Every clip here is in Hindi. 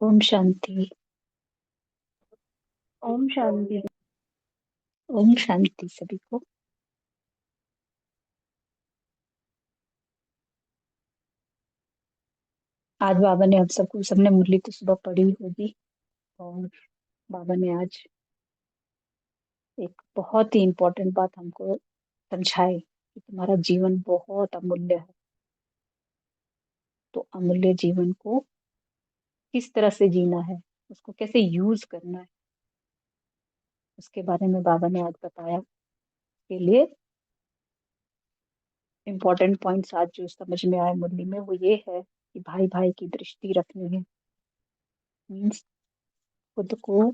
ओम शांति। ओम शांति। ओम शांति सभी को। आज बाबा ने आप सबको, सबने मुरली तो सुबह पढ़ी होगी। और बाबा ने आज एक बहुत ही इम्पोर्टेंट बात हमको समझाई कि तुम्हारा जीवन बहुत अमूल्य है। तो अमूल्य जीवन को किस तरह से जीना है, उसको कैसे यूज करना है, उसके बारे में बाबा ने आज बताया। के लिए इम्पोर्टेंट पॉइंट्स आज जो समझ में आए मुरली में, वो ये है कि भाई भाई की दृष्टि रखनी है। मीन्स खुद को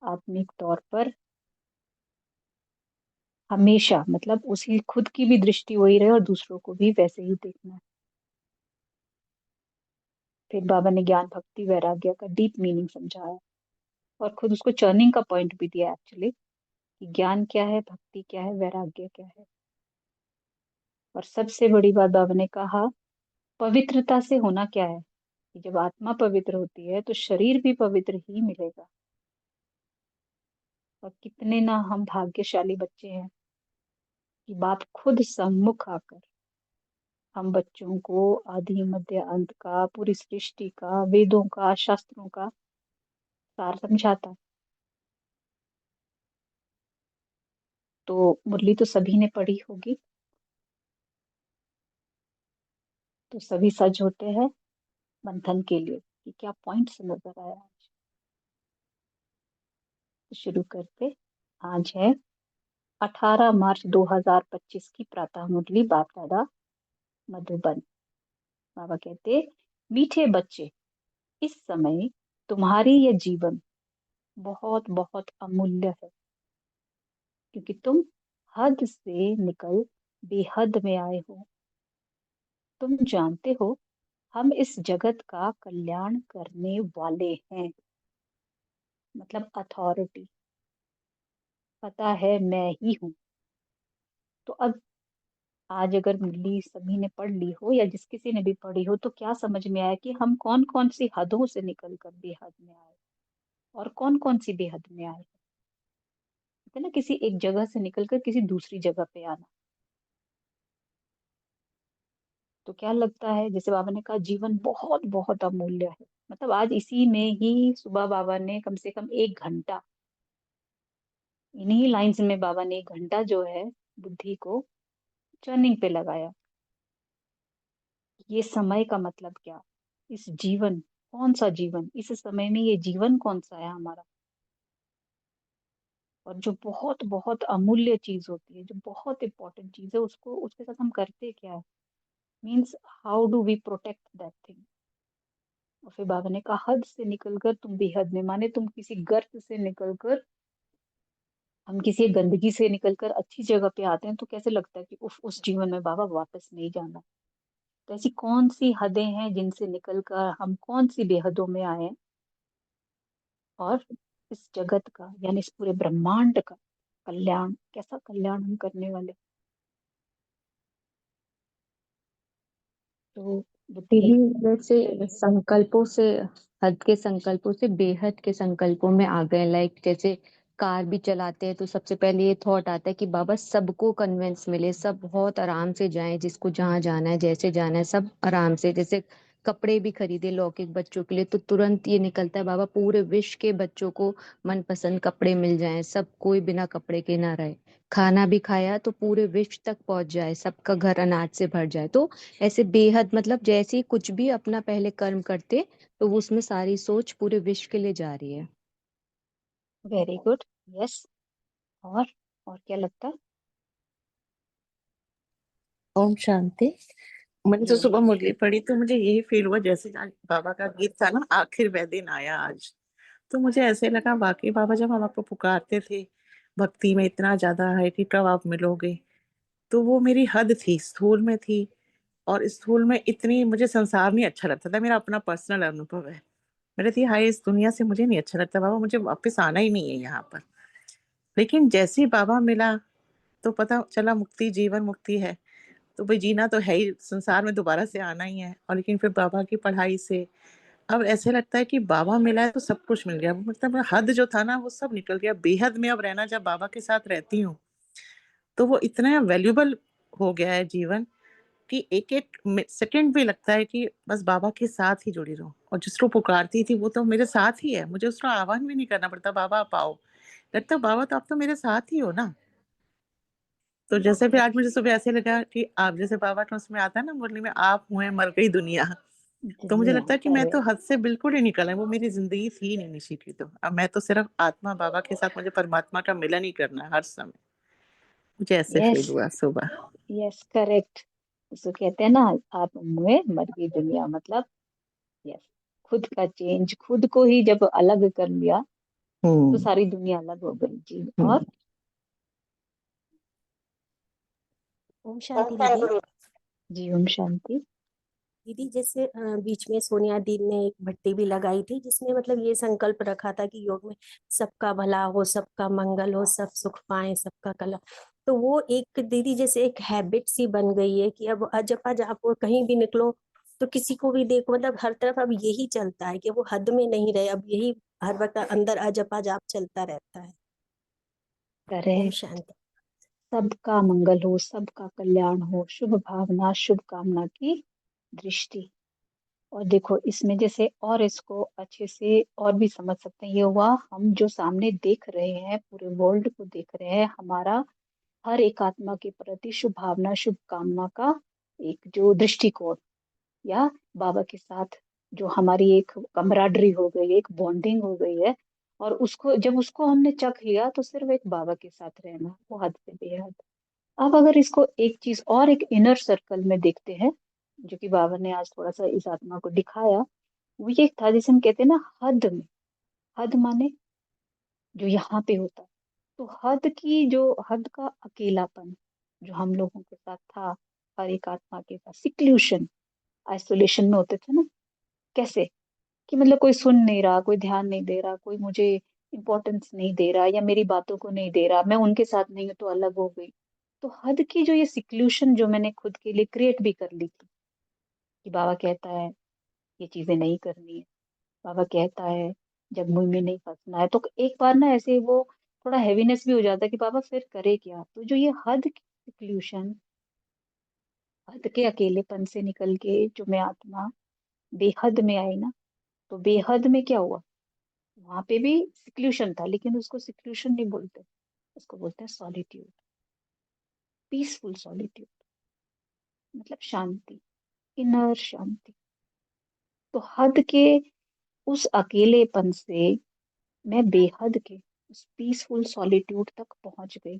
आत्मिक तौर पर हमेशा, मतलब उसी खुद की भी दृष्टि वही रहे और दूसरों को भी वैसे ही देखना है। फिर बाबा ने ज्ञान भक्ति वैराग्य का डीप मीनिंग समझाया और खुद उसको चर्निंग का पॉइंट भी दिया एक्चुअली, कि ज्ञान क्या है, भक्ति क्या है, वैराग्य क्या है। और सबसे बड़ी बात बाबा ने कहा, पवित्रता से होना क्या है, कि जब आत्मा पवित्र होती है तो शरीर भी पवित्र ही मिलेगा। और कितने ना हम भाग्यशाली बच्चे हैं कि बाप खुद सम्मुख आकर हम बच्चों को आदि मध्य अंत का, पूरी सृष्टि का, वेदों का, शास्त्रों का सार समझाता है। तो मुरली तो सभी ने पढ़ी होगी। तो सभी सज होते हैं मंथन के लिए कि क्या पॉइंट्स नजर आया आज। तो शुरू करते। आज है 18 मार्च 2025 की प्रातः मुरली, बाप दादा मधुबन। बाबा कहते, मीठे बच्चे, इस समय तुम्हारी यह जीवन बहुत बहुत अमूल्य है, क्योंकि तुम हद से निकल बेहद में आए हो। तुम जानते हो, हम इस जगत का कल्याण करने वाले हैं। मतलब अथॉरिटी, पता है मैं ही हूँ। तो अब आज अगर मुरली सभी ने पढ़ ली हो या जिस किसी ने भी पढ़ी हो, तो क्या समझ में आया कि हम कौन कौन सी हदों से निकल कर बेहद में आए और कौन कौन सी बेहद में आए। कहते हैं ना, किसी एक जगह से निकल कर किसी दूसरी जगह पे आना। तो क्या लगता है, जैसे बाबा ने कहा जीवन बहुत बहुत अमूल्य है, मतलब आज इसी में ही सुबह बाबा ने कम से कम 1 घंटा, इन्हीं लाइंस में बाबा ने 1 घंटा जो है बुद्धि को चर्निंग पे लगाया। ये समय का मतलब क्या, इस जीवन, कौन सा जीवन, इस समय में ये जीवन कौन सा है हमारा। और जो बहुत बहुत अमूल्य चीज होती है, जो बहुत इंपॉर्टेंट चीज है, उसको उसके साथ हम करते क्या है। Means how do we protect that thing. और फिर बाबा ने कहा, हद से निकलकर तुम बेहद में, माने तुम किसी गर्त से निकलकर, हम किसी गंदगी से निकलकर अच्छी जगह पे आते हैं तो कैसे लगता है कि उस जीवन में बाबा वापस नहीं जाना। तो ऐसी कौन सी हदें हैं जिनसे निकलकर हम कौन सी बेहदों में आए हैं, और इस जगत का यानी इस पूरे ब्रह्मांड का कल्याण, कैसा कल्याण हम करने वाले। तो बुद्धि। दीदी, जैसे संकल्पों से, हद के संकल्पों से बेहद के संकल्पों में आ गए। लाइक जैसे कार भी चलाते हैं तो सबसे पहले ये थॉट आता है कि बाबा सबको कन्वेंस मिले, सब बहुत आराम से जाएं, जिसको जहाँ जाना है जैसे जाना है सब आराम से। जैसे कपड़े भी खरीदे लौकिक बच्चों के लिए तो तुरंत ये निकलता है बाबा पूरे विश्व के बच्चों को मनपसंद कपड़े मिल जाएं, सब कोई बिना कपड़े के ना रहे। खाना भी खाया तो पूरे विश्व तक पहुंच जाए, सबका घर अनाज से भर जाए। तो ऐसे बेहद, मतलब जैसे ही कुछ भी अपना पहले कर्म करते तो वो उसमें सारी सोच पूरे विश्व के लिए जा रही है। Very good. यस। और क्या लगता है। ओम शांति। मैंने तो ओम सुबह शांति। मुरली पढ़ी तो मुझे यही फील हुआ, जैसे आज बाबा का गीत था ना, आखिर वह दिन आया आज। तो मुझे ऐसे लगा वाकई बाबा जब हम आपको पुकारते थे भक्ति में इतना ज्यादा है कि कब आप मिलोगे, तो वो मेरी हद थी, स्थूल में थी। और स्थूल में इतनी मुझे संसार नहीं अच्छा लगता था, मेरा अपना पर्सनल अनुभव है। मेरे थी हाय इस दुनिया से मुझे नहीं अच्छा लगता बाबा, मुझे वापस आना ही नहीं है यहाँ पर। लेकिन जैसे ही बाबा मिला तो पता चला मुक्ति जीवन मुक्ति है। तो भाई जीना तो है ही, संसार में दोबारा से आना ही है। और लेकिन फिर बाबा की पढ़ाई से अब ऐसे लगता है कि बाबा मिला है तो सब कुछ मिल गया। मतलब हद जो था ना वो सब निकल गया। बेहद में अब रहना, जब बाबा के साथ रहती हूँ तो वो इतना वैल्यूबल हो गया है जीवन कि एक एक सेकंड भी लगता है कि बस बाबा के साथ ही जुड़ी रहूं। और जिसको पुकारती थी वो तो मेरे साथ ही है, मुझे उसका आह्वान भी नहीं करना पड़ता, बाबा आप आओ। लगता बाबा तो आप तो मेरे साथ ही हो ना। तो जैसे भी आज मुझे सुबह ऐसे लगा कि आप जैसे बाबा का उसमें आता है ना मुरली में, आप हुए मर गई दुनिया। तो मुझे दुनिया लगता है कि मैं तो करेक्ट। हद से बिल्कुल ही निकला, वो मेरी जिंदगी थी ही नहीं निशी की। तो अब मैं तो सिर्फ आत्मा बाबा के साथ, मुझे परमात्मा का मिलन ही करना है हर समय। मुझे ऐसे यस, फील हुआ सुबह। Yes correct. उसको कहते हैं ना, आप हुए मर गई दुनिया, मतलब यस, खुद का चेंज, खुद को ही जब अलग कर लिया तो हम्म। सारी दुनिया अलग हो गई जी। और हम्म। ओम शांति दीदी। जी ओम शांति। दीदी जैसे बीच में सोनिया दी ने एक भट्टी भी लगाई थी जिसमें मतलब ये संकल्प रखा था कि योग में सबका भला हो, सबका मंगल हो, सब सुख पाए, सबका कला। तो वो एक दीदी जैसे एक हैबिट सी बन गई है कि अब जब आज आप कहीं भी निकलो तो किसी को भी देखो, मतलब हर तरफ अब यही चलता है कि वो हद में नहीं रहे, अब यही हर वक्त अंदर अजपा जाप चलता रहता है। ओम करेक्ट। शांति। सबका मंगल हो, सबका कल्याण हो, शुभ भावना, शुभ कामना की दृष्टि। और देखो इसमें जैसे और इसको अच्छे से और भी समझ सकते हैं, ये हुआ हम जो सामने देख रहे हैं, पूरे वर्ल्ड को देख रहे हैं, हमारा हर एक आत्मा के प्रति शुभ भावना, शुभ कामना का एक जो दृष्टिकोण, या बाबा के साथ जो हमारी एक कमराडरी हो गई, एक बॉन्डिंग हो गई है। और उसको जब उसको हमने चख लिया तो सिर्फ एक बाबा के साथ रहना, वो हद से बेहद। अब अगर इसको एक चीज और, एक इनर सर्कल में देखते हैं, जो कि बाबा ने आज थोड़ा सा इस आत्मा को दिखाया, वो ये था जिसे हम कहते हैं ना हद में। हद माने जो यहाँ पे होता है। तो हद की जो, हद का अकेलापन जो हम लोगों के साथ था, हर एक आत्मा के साथ सिक्लूशन, आइसोलेशन में होते थे ना, कैसे कि मतलब कोई सुन नहीं रहा, कोई ध्यान नहीं दे रहा, कोई मुझे इम्पोर्टेंस नहीं दे रहा, या मेरी बातों को नहीं दे रहा, मैं उनके साथ नहीं हूँ तो अलग हो गई। तो हद की जो ये सिक्लूशन जो मैंने खुद के लिए क्रिएट भी कर ली थी, कि बाबा कहता है ये चीजें नहीं करनी है, बाबा कहता है जब मुंह में नहीं फंसना है, तो एक बार ना ऐसे वो थोड़ा हैवीनेस भी हो जाता है कि बाबा फिर करे क्या। तो जो ये हद की सिक्लूशन, हद के अकेलेपन से निकल के जो मैं आत्मा बेहद में आई ना, तो बेहद में क्या हुआ, वहां पे भी सिक्लूशन था, लेकिन उसको सिक्लूशन नहीं बोलते, उसको बोलते हैं सॉलिट्यूड, पीसफुल सॉलिट्यूड, मतलब शांति, इनर शांति। तो हद के उस अकेलेपन से मैं बेहद के उस पीसफुल सॉलिट्यूड तक पहुंच गई।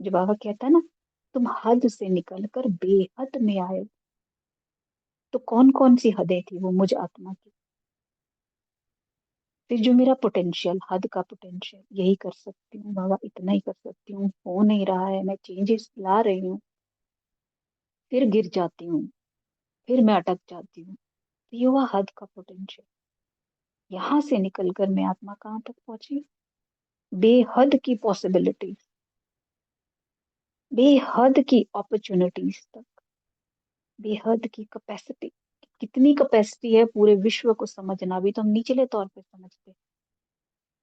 जो बाबा कहता है ना, तुम हद से निकल कर बेहद में आए। तो कौन कौन सी हदें थी वो मुझ आत्मा की। फिर जो मेरा पोटेंशियल, हद का पोटेंशियल, यही कर सकती हूँ बाबा, इतना ही कर सकती हूँ, हो नहीं रहा है, मैं चेंजेस ला रही हूँ, फिर गिर जाती हूँ, फिर मैं अटक जाती हूँ। तो ये हुआ हद का पोटेंशियल। यहाँ से निकलकर मैं आत्मा कहाँ तक पहुंची, बेहद की पॉसिबिलिटीज, बेहद की अपॉर्चुनिटीज तक, बेहद की कैपेसिटी। कितनी कैपेसिटी है पूरे विश्व को समझना, भी तो हम निचले तौर पे समझते हैं,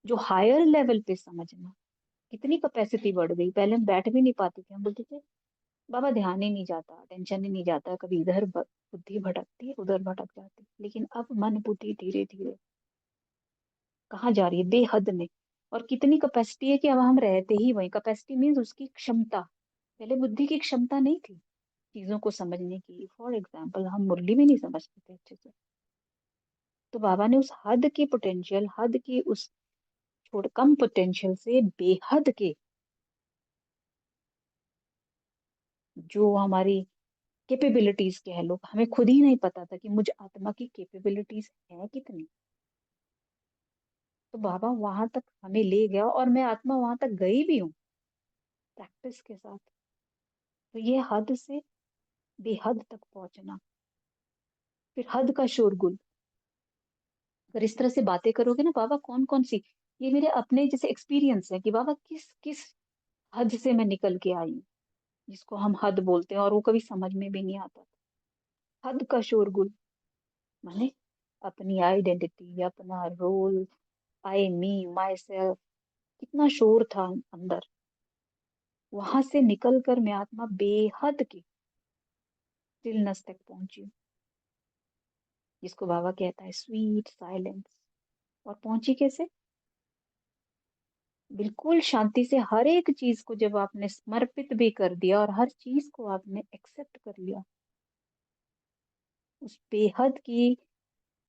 जो हायर लेवल पे समझना, कितनी कैपेसिटी बढ़ गई। पहले हम बैठ भी नहीं पाते थे, हम बोलते थे बाबा ध्यान ही नहीं जाता, टेंशन ही नहीं जाता, कभी इधर बुद्धि भटकती है, उधर भटक जाती है। लेकिन अब मन बुद्धि धीरे धीरे कहाँ जा रही है, बेहद में। और कितनी कैपेसिटी है कि अब हम रहते ही वही, कैपेसिटी मीन्स उसकी क्षमता। पहले बुद्धि की क्षमता नहीं थी चीजों को समझने की। फॉर एग्जाम्पल हम मुरली भी नहीं समझते थे अच्छे से। तो बाबा ने उस हद की पोटेंशियल, हद की उस छोड़ कम पोटेंशियल से बेहद के जो हमारी कैपेबिलिटीज कह लो, हमें खुद ही नहीं पता था कि मुझ आत्मा की कैपेबिलिटीज है कितनी। तो बाबा वहां तक हमें ले गया, और मैं आत्मा वहां तक गई भी हूँ प्रैक्टिस के साथ। तो ये हद से बेहद तक पहुंचना, फिर हद का शोरगुल। अगर इस तरह से बातें करोगे ना बाबा, कौन कौन सी, ये मेरे अपने जैसे एक्सपीरियंस है कि बाबा किस किस हद से मैं निकल के आई हूँ, जिसको हम हद बोलते हैं, और वो कभी समझ में भी नहीं आता। हद का शोरगुल माने अपनी आइडेंटिटी, अपना role, I me my self, कितना शोर था अंदर। वहां से निकलकर मैं आत्मा बेहद की स्टिलनेस तक पहुंची, जिसको बाबा कहता है स्वीट साइलेंस। और पहुंची कैसे? बिल्कुल शांति से हर एक चीज को जब आपने समर्पित भी कर दिया और हर चीज को आपने एक्सेप्ट कर लिया, उस बेहद की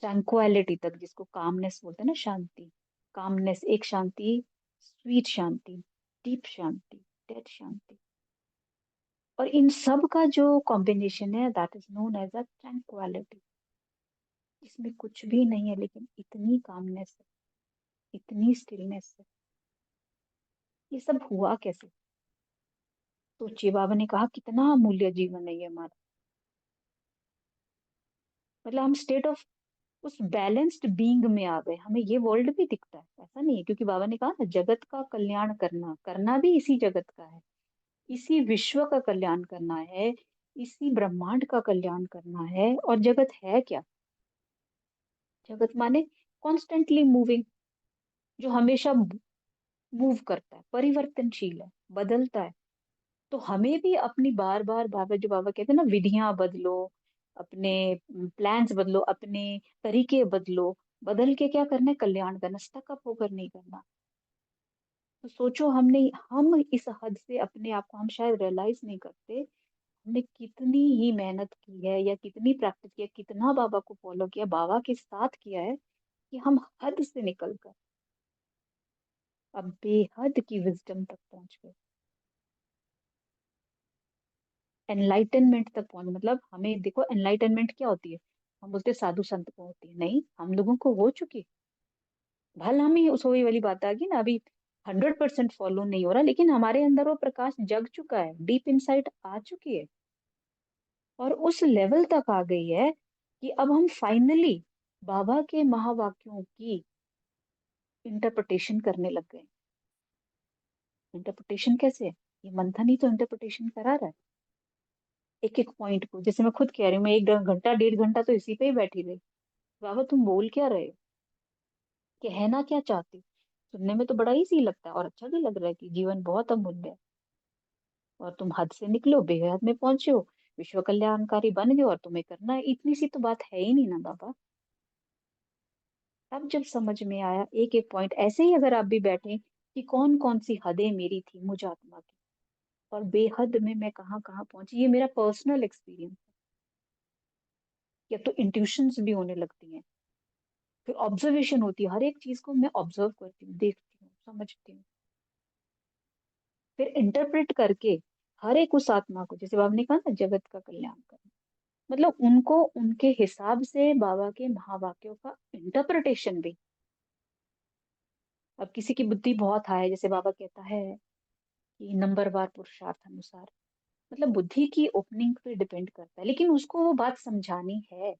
ट्रैंक्वालिटी तक, जिसको कामनेस बोलते हैं ना, शांति, कामनेस, एक शांति, स्वीट शांति, डीप शांति, डेड शांति। और इन सब का जो कॉम्बिनेशन है, that is known as a tranquility. इसमें कुछ भी नहीं है, लेकिन इतनी कामनेस है, इतनी स्टिलनेस है। ये सब हुआ कैसे? सोचिए, बाबा ने कहा कितना अमूल्य जीवन है ये हमारा। मतलब हम स्टेट ऑफ उस बैलेंस्ड बीइंग में आ गए। हमें ये वर्ल्ड भी दिखता है, ऐसा नहीं है, क्योंकि बाबा ने कहा ना, जगत का कल्याण करना, करना भी इसी जगत का है, इसी विश्व का कल्याण करना है, इसी ब्रह्मांड का कल्याण करना है। और जगत है क्या? जगत माने कॉन्स्टेंटली मूविंग, जो हमेशा मूव करता है, परिवर्तनशील है, बदलता है। तो हमें भी अपनी बार बार, बाबा जो बाबा कहते हैं ना, विधियां बदलो, अपने प्लान्स बदलो, अपने तरीके बदलो, बदल के क्या करना है? कल्याण करना, स्टक अप होकर नहीं करना। तो सोचो, हम इस हद से अपने आप को हम शायद रियलाइज नहीं करते, हमने कितनी ही मेहनत की है, या कितनी प्रैक्टिस की है, कितना बाबा को फॉलो किया, बाबा के साथ किया है, कि हम हद से निकल कर अब बेहद की विजडम तक पहुंच गए, एनलाइटनमेंट तक पहुंच। मतलब हमें देखो, एनलाइटनमेंट क्या होती है? हम बोलते हैं साधु संत को होती है, नहीं, हम लोगों को हो चुकी। भले हमें उस वही वाली बात आ गई ना, अभी 100% फॉलो नहीं हो रहा, लेकिन हमारे अंदर वो प्रकाश जग चुका है, डीप इनसाइट आ चुकी है, और उस लेवल तक आ गई है कि अब हम फाइनली बाबा के महावाक्यों की इंटरप्रिटेशन करने लग गए। इंटरप्रिटेशन कैसे? ये मंथन ही तो इंटरप्रिटेशन करा रहा है, एक एक पॉइंट को। जैसे मैं खुद कह रही हूँ, मैं एक घंटा 1.5 घंटा तो इसी पे ही बैठी रही। बाबा तुम बोल क्या रहे हो, कहना क्या चाहते हो? सुनने में तो बड़ा इजी लगता है और अच्छा भी लग रहा है कि जीवन बहुत अमूल्य है, और तुम हद से निकलो, बेहद में पहुंचे हो, विश्व कल्याणकारी बन गए, और तुम्हें करना है। इतनी सी तो बात है ही नहीं ना बाबा। तब जब समझ में आया एक एक पॉइंट, ऐसे ही अगर आप भी बैठे कि कौन कौन सी हदें मेरी थी मुझ आत्मा की, और बेहद में मैं कहाँ कहाँ पहुंची, ये मेरा पर्सनल एक्सपीरियंस है। या तो इंट्यूशंस भी होने लगती हैं, फिर ऑब्जर्वेशन होती है, हर एक चीज को मैं ऑब्जर्व करती हूँ, देखती हूँ, समझती हूँ, फिर इंटरप्रेट करके हर एक उस आत्मा को, जैसे बाबा ने कहा ना, जगत का कल्याण करना, मतलब उनको उनके हिसाब से बाबा के महावाक्यों का इंटरप्रिटेशन भी। अब किसी की बुद्धि बहुत हाई है, जैसे बाबा कहता है कि नंबरवार पुरुषार्थ अनुसार, मतलब बुद्धि की ओपनिंग पे डिपेंड करता है, लेकिन उसको वो बात समझानी है।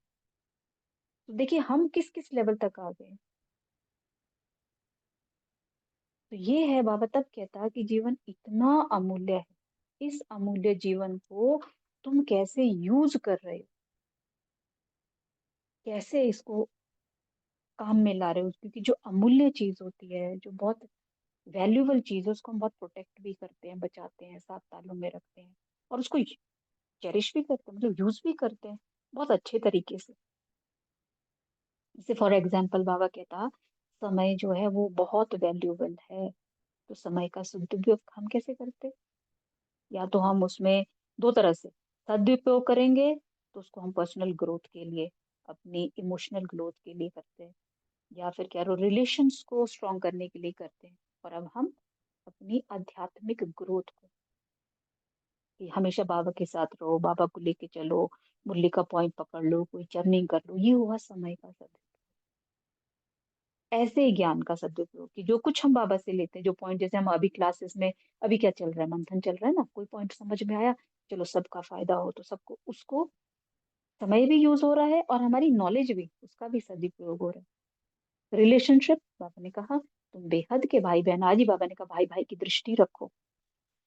तो देखिए हम किस किस लेवल तक आ गए। तो ये है, बाबा तब कहता है कि जीवन इतना अमूल्य है, इस अमूल्य जीवन को तुम कैसे यूज कर रहे हो, कैसे इसको काम में ला रहे हो। क्योंकि जो अमूल्य चीज होती है, जो बहुत वैल्यूबल चीज है, उसको हम बहुत प्रोटेक्ट भी करते हैं, बचाते हैं, साथ तालों में रखते हैं, और उसको चेरिश भी करते हैं, मतलब यूज भी करते हैं बहुत अच्छे तरीके से। जैसे फॉर एग्जाम्पल बाबा कहता, समय जो है वो बहुत वैल्यूबल है, तो समय का सदुपयोग हम कैसे करते? या तो हम उसमें दो तरह से सदुपयोग करेंगे, तो उसको हम पर्सनल ग्रोथ के लिए, अपनी इमोशनल ग्रोथ के लिए करते हैं, या फिर कह लो रिलेशंस को स्ट्रॉन्ग करने के लिए करते हैं। और अब हम अपनी आध्यात्मिक ग्रोथ को, कि हमेशा बाबा के साथ रहो, बाबा को लेके चलो, मुरली का पॉइंट पकड़ लो, कोई चर्निंग कर लो, ये हुआ समय का सदुपयोग। ऐसे ही ज्ञान का सदुपयोग, कि जो कुछ हम बाबा से लेते हैं, जो पॉइंट, जैसे हम अभी क्लासेस में, अभी क्या चल रहा है, मंथन चल रहा है ना, कोई पॉइंट समझ में आया, चलो सबका फायदा हो, तो सबको, उसको समय भी यूज हो रहा है, और हमारी नॉलेज भी, उसका भी सदुपयोग हो रहा है। रिलेशनशिप, बाबा ने कहा तुम बेहद के भाई बहन, आज ही बाबा ने कहा भाई भाई की दृष्टि रखो,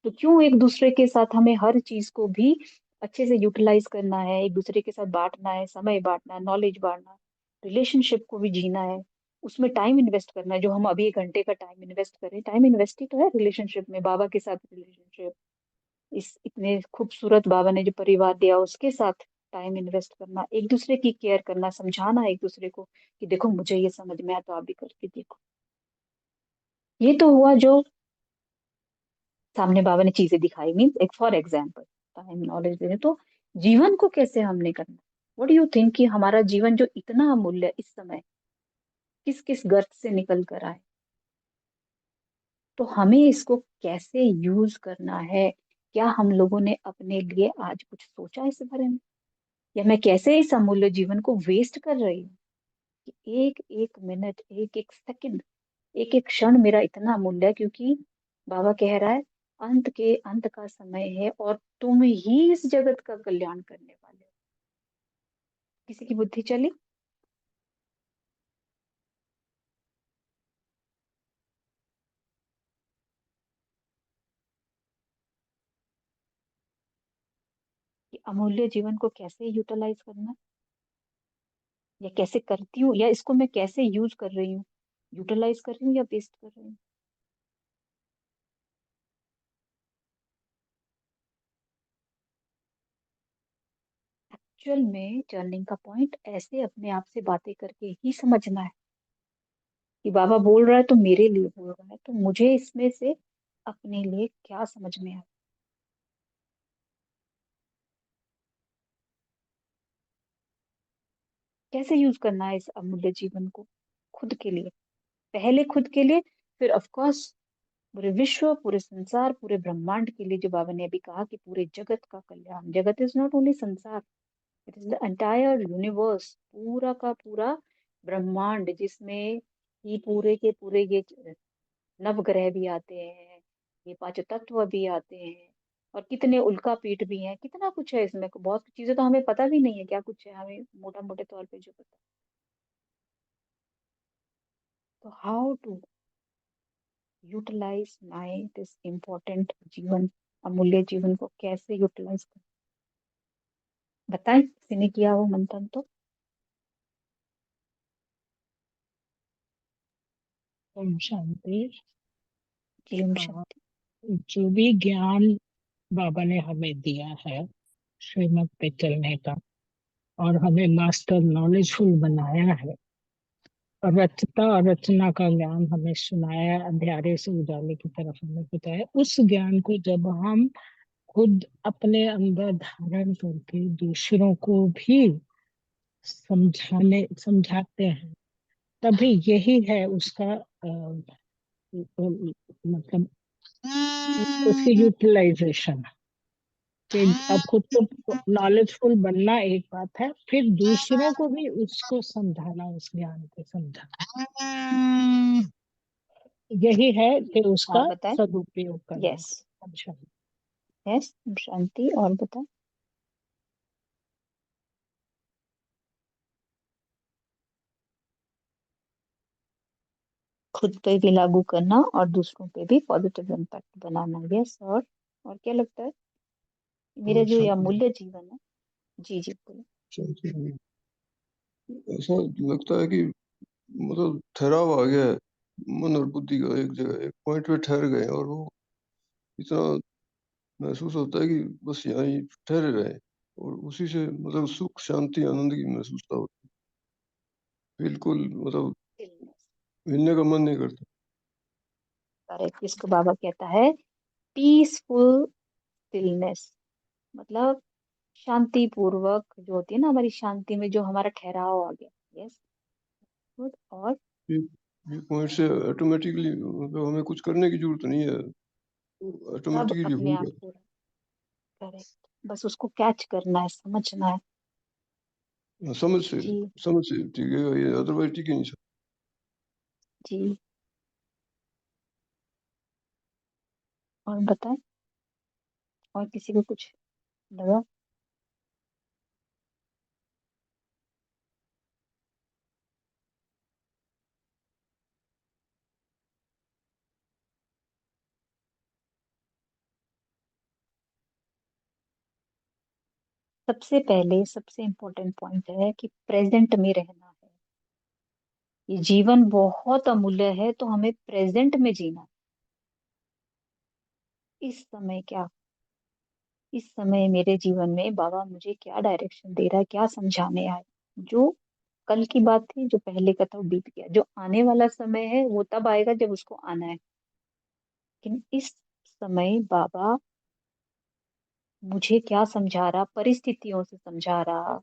तो क्यों एक दूसरे के साथ हमें हर चीज को भी अच्छे से यूटिलाइज करना है, एक दूसरे के साथ बांटना है, समय बांटना है, नॉलेज बांटना है। रिलेशनशिप को भी जीना है, उसमें टाइम इन्वेस्ट करना है। जो हम अभी 1 घंटे का टाइम इन्वेस्ट करें, टाइम इन्वेस्ट ही तो है रिलेशनशिप में। बाबा के साथ रिलेशनशिप, इस इतने खूबसूरत बाबा ने जो परिवार दिया उसके साथ टाइम इन्वेस्ट करना, एक दूसरे की केयर करना, समझाना एक दूसरे को कि देखो मुझे ये समझ में आया तो आप भी करके देखो। ये तो हुआ जो सामने बाबा ने चीजें दिखाई, मीन्स एक फॉर एग्जाम्पल टाइम नॉलेज दे रहे। तो जीवन को कैसे हमने करना, व्हाट डू यू थिंक कि हमारा जीवन जो इतना अमूल्य इस समय किस किस गर्त से निकल कर आए, तो हमें इसको कैसे यूज करना है? क्या हम लोगों ने अपने लिए आज कुछ सोचा इस बारे में, या मैं कैसे इस अमूल्य जीवन को वेस्ट कर रही हूँ? कि एक एक मिनट, एक एक सेकंड, एक एक क्षण मेरा इतना अमूल्य है, क्योंकि बाबा कह रहा है अंत के अंत का समय है और तुम ही इस जगत का कल्याण करने वाले हो। किसी की बुद्धि चली? कि अमूल्य जीवन को कैसे यूटिलाइज करना, या कैसे करती हूँ, या इसको मैं कैसे यूज कर रही हूँ, यूटिलाइज कर रही हूँ या वेस्ट कर रही हूँ? एक्चुअल में टर्निंग का पॉइंट ऐसे अपने आप से बातें करके ही समझना है कि बाबा बोल रहा है तो मेरे लिए बोल रहा है, तो मुझे इसमें से अपने लिए क्या समझ में आया, कैसे यूज करना है इस अमूल्य जीवन को खुद के लिए। पहले खुद के लिए, फिर ऑफ कोर्स पूरे विश्व, पूरे संसार, पूरे ब्रह्मांड के लिए। जो बाबा ने अभी कहा कि पूरे जगत का कल्याण, जगत इज नॉट ओनली संसार, it is the entire universe, पूरा का पूरा ब्रह्मांड, जिसमें ही पूरे के पूरे ये नवग्रह भी आते हैं, ये पांच तत्व भी आते हैं, और कितने उल्का पीठ भी हैं, कितना कुछ है इसमें। बहुत चीजें तो हमें पता भी नहीं है क्या कुछ है, हमें मोटा मोटे तौर पे जो पता। तो how to utilise my this important जीवन, अमूल्य जीवन को कैसे यूटिलाइज कर, बताएं किसी ने किया वो मंथन तो। ओम शांति। जी ओम हाँ, शांति। जो भी ज्ञान बाबा ने हमें दिया है श्रीमत पे चलने का, और हमें मास्टर नॉलेजफुल बनाया है, और रचता और रचना का ज्ञान हमें सुनाया है, अंधेरे से उजाले की तरफ हमें बताया। उस ज्ञान को जब हम खुद अपने अंदर धारण करके दूसरों को भी समझाते हैं, तभी यही है उसका मतलब उसकी यूटिलाइजेशन। कि अब खुद तो नॉलेजफुल बनना एक बात है, फिर दूसरों को भी उसको समझाना, उस ज्ञान को समझाना, यही है कि और उसका बताएं। सदुपयोग करना। यस। अच्छा। यस ओम शांति, और बताएं। खुद पे भी लागू करना और दूसरों पे भी पॉजिटिव इम्पैक्ट बनाना। यस। और क्या लगता है मेरा जो ये शांति अमूल्य जीवन है? जी जी बोलो। शांति में ऐसा लगता है कि मतलब ठहराव आ गया है मन और बुद्धि का, एक जगह एक पॉइंट पे ठहर गए हैं, और वो इतना महसूस होता है कि बस यहाँ ही ठहरे रहे, और उसी से मतलब सुख शांति आनंद की महसूसता होती है। बिल्कुल मतलब हिलने का मन नहीं करता। करेक्ट, जिसको बाबा कहता है पीसफुल स्टिलनेस, मतलब शांति पूर्वक जो होती है ना, हमारी शांति में जो हमारा ठहराव आ गया। Yes good. और ये पॉइंट से ऑटोमेटिकली मतलब हमें कुछ करने की जरूरत नहीं है, सब ऑटोमेटिकली अपने हो आप जाता पूरा। करेक्ट, बस उसको कैच करना है, समझना है। है। जी समझ से टिकेगा ये, अदरवाइज टिके नहीं सकता। जी। और बताएं, और किसी को कुछ लगा? सबसे पहले सबसे इम्पोर्टेंट पॉइंट है कि प्रेजेंट में रहना है। ये जीवन बहुत अमूल्य है, तो हमें प्रेजेंट में जीना है। इस समय क्या, इस समय मेरे जीवन में बाबा मुझे क्या डायरेक्शन दे रहा है, क्या समझाने आए। जो कल की बात थी, जो पहले का था वो बीत गया, जो आने वाला समय है वो तब आएगा जब उसको आना है। लेकिन इस समय बाबा मुझे क्या समझा रहा, परिस्थितियों से समझा रहा,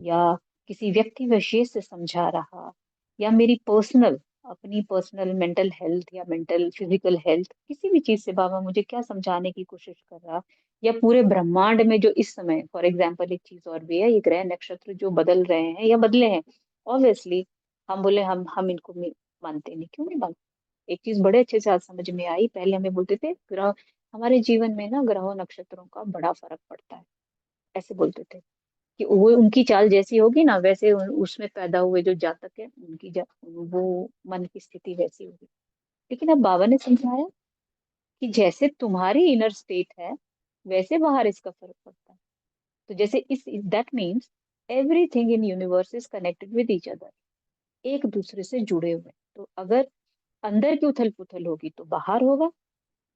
या किसी व्यक्ति विशेष से समझा रहा, या मेरी पर्सनल, अपनी पर्सनल मेंटल हेल्थ या मेंटल फिजिकल हेल्थ, किसी भी चीज से बाबा मुझे क्या समझाने की कोशिश कर रहा, या पूरे ब्रह्मांड में जो इस समय, फॉर एग्जाम्पल एक चीज और भी है, ये ग्रह नक्षत्र जो बदल रहे हैं या बदले हैं, ऑब्वियसली हम बोले हम इनको मानते नहीं, क्यों नहीं मानते। एक चीज बड़े अच्छे से आज समझ में आई, पहले हमें बोलते थे ग्रह, हमारे जीवन में ना ग्रहों नक्षत्रों का बड़ा फर्क पड़ता है, ऐसे बोलते थे कि वो उनकी चाल जैसी होगी ना, वैसे उसमें पैदा हुए जो जातक है उनकी वो मन की स्थिति वैसी होगी। लेकिन अब बाबा ने समझाया कि जैसे तुम्हारी इनर स्टेट है, वैसे बाहर इसका फर्क पड़ता है। तो जैसे इस that means everything in universe is connected with each other, एक दूसरे से जुड़े हुए। तो अगर अंदर की उथल पुथल होगी तो बाहर होगा,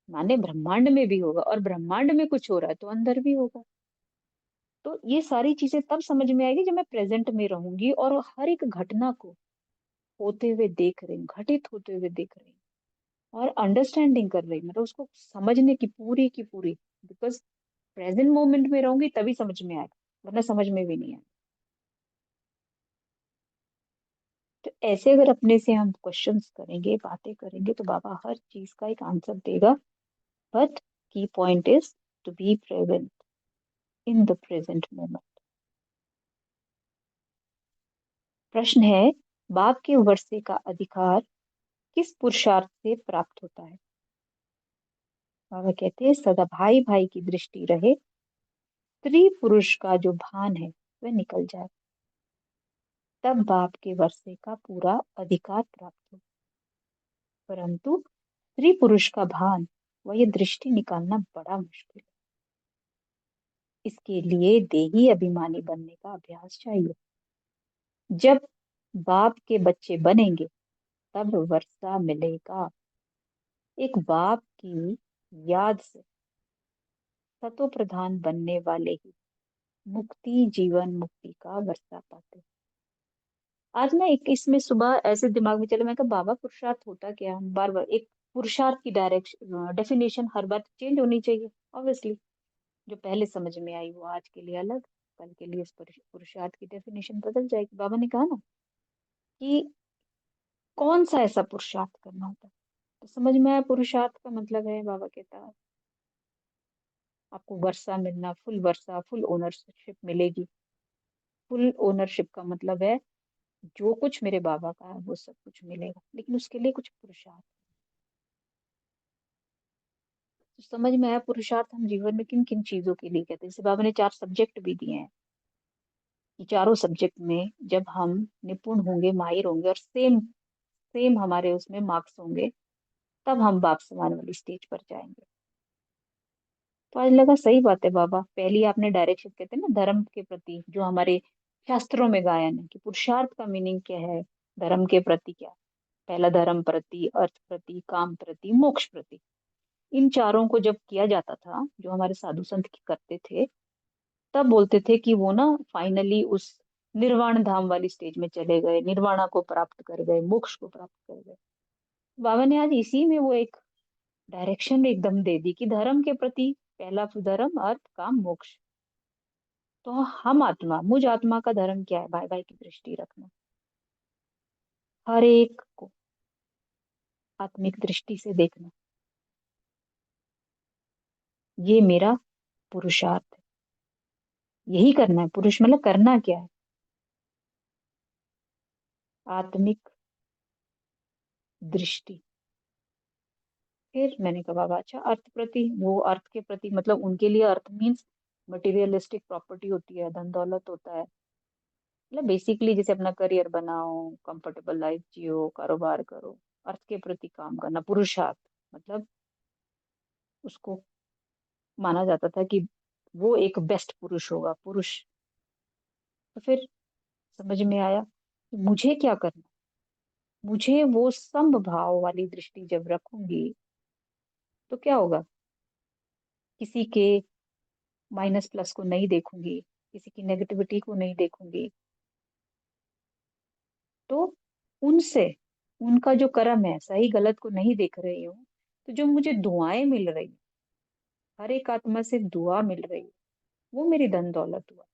माने ब्रह्मांड में भी होगा, और ब्रह्मांड में कुछ हो रहा है तो अंदर भी होगा। तो ये सारी चीजें तब समझ में आएगी जब मैं प्रेजेंट में रहूंगी और हर एक घटना को होते हुए देख रही हूँ, घटित होते हुए देख रही हूँ और अंडरस्टैंडिंग कर रही हूँ, मतलब उसको समझने की पूरी, बिकॉज प्रेजेंट मोमेंट में रहूंगी तभी समझ में आएगा, वरना समझ में भी नहीं आएगा। तो ऐसे अगर अपने से हम क्वेश्चंस करेंगे, बातें करेंगे, तो बाबा हर चीज का एक आंसर देगा। But key point is to be present in the present moment. प्रश्न है, बाप के वर्षे का अधिकार किस पुरुषार्थ से प्राप्त होता है। बाबा कहते हैं सदा भाई भाई की दृष्टि रहे, स्त्री पुरुष का जो भान है वह निकल जाए, तब बाप के वर्षे का पूरा अधिकार प्राप्त हो। परंतु स्त्री पुरुष का भान व ये दृष्टि निकालना बड़ा मुश्किल है। इसके लिए देही अभिमानी बनने का अभ्यास चाहिए। जब बाप के बच्चे बनेंगे तब वर्षा मिलेगा। एक बाप की याद से सतो प्रधान बनने वाले ही मुक्ति, जीवन मुक्ति का वर्षा पाते। आज ना एक इसमें सुबह ऐसे दिमाग में चले, मैं कहा बाबा पुरुषार्थ होता क्या है? हम बार बार एक पुरुषार्थ की डायरेक्शन डेफिनेशन हर बार चेंज होनी चाहिए ऑब्वियसली। जो पहले समझ में आई वो आज के लिए अलग, कल के लिए इस पुरुषार्थ की डेफिनेशन बदल जाएगी। बाबा ने कहा ना कि कौन सा ऐसा पुरुषार्थ करना होता है, तो समझ में आया पुरुषार्थ का मतलब है, बाबा कहता है आपको वर्षा मिलना, फुल वर्षा, फुल ओनरशिप मिलेगी। फुल ओनरशिप का मतलब है जो कुछ मेरे बाबा का है वो सब कुछ मिलेगा, लेकिन उसके लिए कुछ पुरुषार्थ। तो समझ में आया पुरुषार्थ हम जीवन में किन किन चीजों के लिए कहते हैं। जैसे बाबा ने 4 सब्जेक्ट भी दिए हैं कि चारों सब्जेक्ट में जब हम निपुण होंगे, माहिर होंगे, और सेम सेम हमारे उसमें मार्क्स होंगे, तब हम बाप समान वाली स्टेज पर जाएंगे। तो आज लगा सही बात है बाबा, पहली आपने डायरेक्शन कहते हैं ना धर्म के प्रति, जो हमारे शास्त्रों में गायन है कि पुरुषार्थ का मीनिंग क्या है, धर्म के प्रति क्या है। पहला धर्म प्रति, अर्थ प्रति, काम प्रति, मोक्ष प्रति। इन चारों को जब किया जाता था, जो हमारे साधु संत की करते थे, तब बोलते थे कि वो ना फाइनली उस निर्वाण धाम वाली स्टेज में चले गए, निर्वाणा को प्राप्त कर गए, मोक्ष को प्राप्त कर गए। बाबा ने आज इसी में वो एक डायरेक्शन एकदम दे दी कि धर्म के प्रति पहला धर्म, अर्थ, काम, मोक्ष। तो हम आत्मा, मुझ आत्मा का धर्म क्या है? भाई भाई की दृष्टि रखना, हर एक को आत्मिक दृष्टि से देखना, ये मेरा पुरुषार्थ है। यही करना है। पुरुष मतलब करना क्या है? आत्मिक दृष्टि। फिर मैंने कहा बाबा अच्छा अर्थ प्रति, वो अर्थ के प्रति मतलब उनके लिए अर्थ मीन्स मटेरियलिस्टिक प्रॉपर्टी होती है, धन दौलत होता है, मतलब बेसिकली जैसे अपना करियर बनाओ, कंफर्टेबल लाइफ जियो, कारोबार करो। अर्थ के प्रति काम करना पुरुषार्थ, मतलब उसको माना जाता था कि वो एक बेस्ट पुरुष होगा, पुरुष। तो फिर समझ में आया कि मुझे क्या करना, मुझे वो समभाव वाली दृष्टि जब रखूंगी तो क्या होगा, किसी के माइनस प्लस को नहीं देखूंगी, किसी की नेगेटिविटी को नहीं देखूंगी, तो उनसे, उनका जो कर्म है, सही गलत को नहीं देख रही हूँ, तो जो मुझे दुआएं मिल रही, हर एक आत्मा से दुआ मिल रही है, वो मेरी धन दौलत हुआ।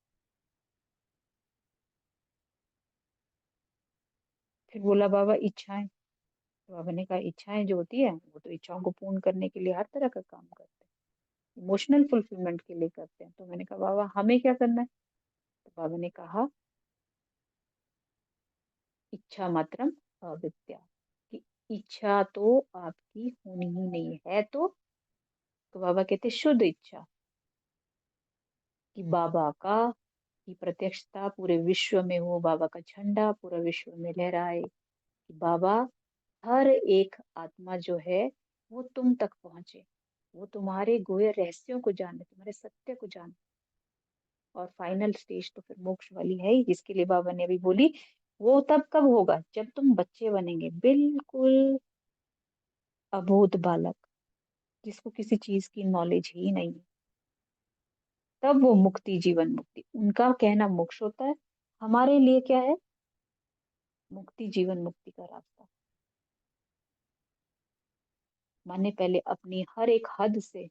फिर बोला बाबा इच्छाएं, तो बाबा ने कहा इच्छाएं जो होती है वो तो इच्छाओं को पूर्ण करने के लिए हर तरह का काम करते हैं, इमोशनल फुलफिलमेंट के लिए करते हैं। तो मैंने कहा बाबा हमें क्या करना है? तो बाबा ने कहा इच्छा मात्रम अविद्या, कि इच्छा तो आपकी होनी ही नहीं है। तो बाबा कहते शुद्ध इच्छा, कि बाबा का की प्रत्यक्षता पूरे विश्व में हो, बाबा का झंडा पूरा विश्व में लहराए, कि बाबा हर एक आत्मा जो है वो तुम तक पहुंचे, वो तुम्हारे गोया रहस्यों को जाने, तुम्हारे सत्य को जाने। और फाइनल स्टेज तो फिर मोक्ष वाली है ही, जिसके लिए बाबा ने अभी बोली वो तब कब होगा, जब तुम बच्चे बनेंगे, बिल्कुल अबोध बालक, जिसको किसी चीज की नॉलेज ही नहीं है, तब वो मुक्ति, जीवन मुक्ति, उनका कहना मोक्ष होता है। हमारे लिए क्या है? मुक्ति, जीवन मुक्ति का रास्ता। माने पहले अपनी हर एक हद से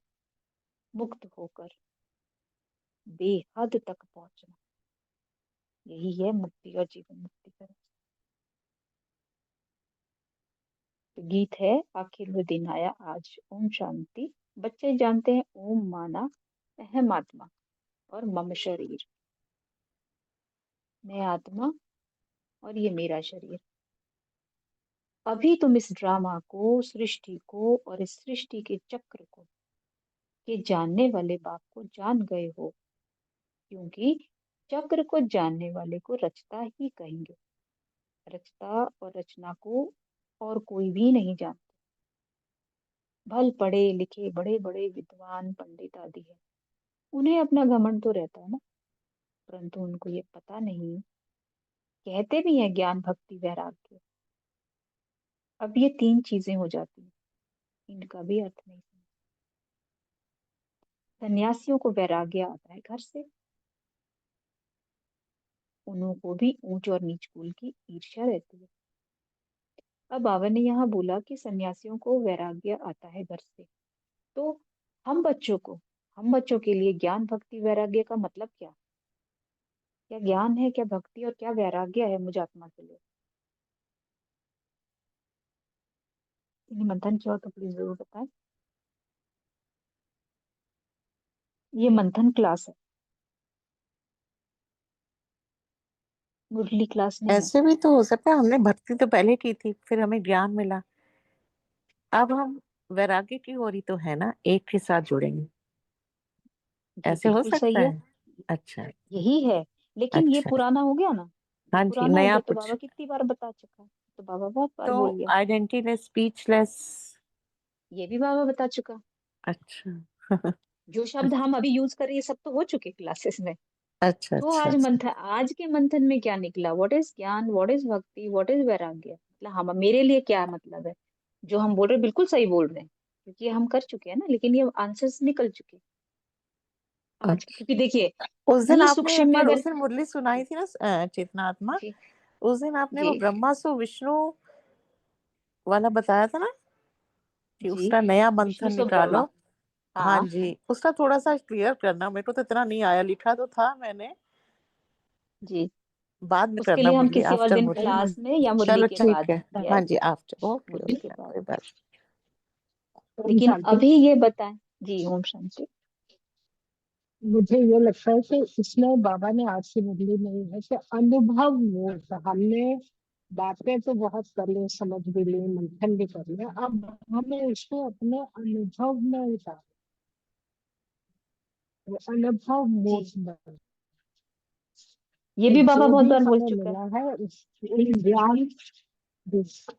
मुक्त होकर बेहद तक पहुंचना, यही है मुक्ति और जीवन मुक्ति का रास्ता। तो गीत है आखिर वो दिन आया आज, ओम शांति। बच्चे जानते हैं ओम माना अहम आत्मा और मम शरीर, मैं आत्मा और ये मेरा शरीर। अभी तुम इस ड्रामा को, सृष्टि को और इस सृष्टि के चक्र को, के जानने वाले बाप को जान गए हो, क्योंकि चक्र को जानने वाले को रचता ही कहेंगे। रचता और रचना को और कोई भी नहीं जानता। भल पढ़े लिखे बड़े बड़े विद्वान पंडित आदि है, उन्हें अपना घमंड तो रहता है ना, परंतु उनको ये पता नहीं, कहते भी हैं ज्ञान भक्ति वैराग्य। अब ये तीन चीजें हो जाती हैं, इनका भी अर्थ नहीं समझ। सन्यासियों को वैराग्य आता है घर से, उनको भी ऊंच और नीच कुल की ईर्ष्या रहती है। अब बाबा ने यहाँ बोला कि सन्यासियों को वैराग्य आता है घर से, तो हम बच्चों को, हम बच्चों के लिए ज्ञान भक्ति वैराग्य का मतलब क्या? क्या ज्ञान है, क्या भक्ति और क्या वैराग्य है मुझ आत्मा के लिए? इन्हें मंथन किया हो तो प्लीज जरूर बताएं। ये मंथन क्लास है, मुरली क्लास नहीं है। ऐसे भी तो हो सकता है, हमने भक्ति तो पहले की थी, फिर हमें ज्ञान मिला, अब हम वैराग्य की ओर ही तो है ना, एक के साथ जुड़ेंगे, जी ऐसे हो बिल्कुल सकता सही है, है। अच्छा। यही है। लेकिन ये अच्छा। पुराना हो गया ना, ये हाँ जी, पुराना हो नया गया तो कुछ। बाबा कितनी बार बता चुका है, तो बाबा बहुत बार तो बोल गया। आइडेंटिटीलेस, स्पीचलेस। ये भी बाबा बता चुका। अच्छा। जो शब्द हम अभी यूज कर रहे हैं सब तो हो चुके क्लासेस में। अच्छा तो अच्छा आज अच्छा। मंथन, आज के मंथन में क्या निकला? व्हाट इज ज्ञान, व्हाट इज भक्ति, व्हाट इज वैराग्य, मतलब हम, मेरे लिए क्या मतलब है? जो हम बोल रहे हैं बिल्कुल सही बोल रहे हैं, क्योंकि हम कर चुके हैं ना, लेकिन ये आंसर्स निकल चुके आज, क्योंकि अच्छा। देखिए उस दिन ई आपने सूक्ष्म एक में बार, अगर, उस दिन मुरली सुनाई थी ना, चेतनात्मा, जी उस दिन आपने जी वो ब्रह्मा सो विष्णु वाला बताया था ना, कि जी, उसका नया विष्णु मंथन सो ब्रह्मा, निकालो। हाँ हाँ जी, उसका थोड़ा सा क्लियर करना, मेरे को तो इतना नहीं आया, लिखा तो था मैंने, जी। बाद में उसके करना लिए हम मुरली, किसी और आफ्टर दिन मुरली। क्लास में या मुरली चलो के ठीक बाद, है। हाँ यस, जी, आफ्टर, ओके मुरली के ओके, बाद। कोई बात लेकिन अभी ये बताएं, जी ओम शांति। मुझे ये लगता है कि इसमें बाबा ने आज की मुरली नहीं है कि अनुभव मूर्त, हमने बातें तो बहुत कर ली, समझ भी ली, मंथन भी कर लिया, अब हमें इसको अपने अनुभव में उतार, अनुभव जी, मूर्त बन। ये तो भी बाबा जो बहुत भी बार बोल हमें चुका है। मिला है उस ज्ञान,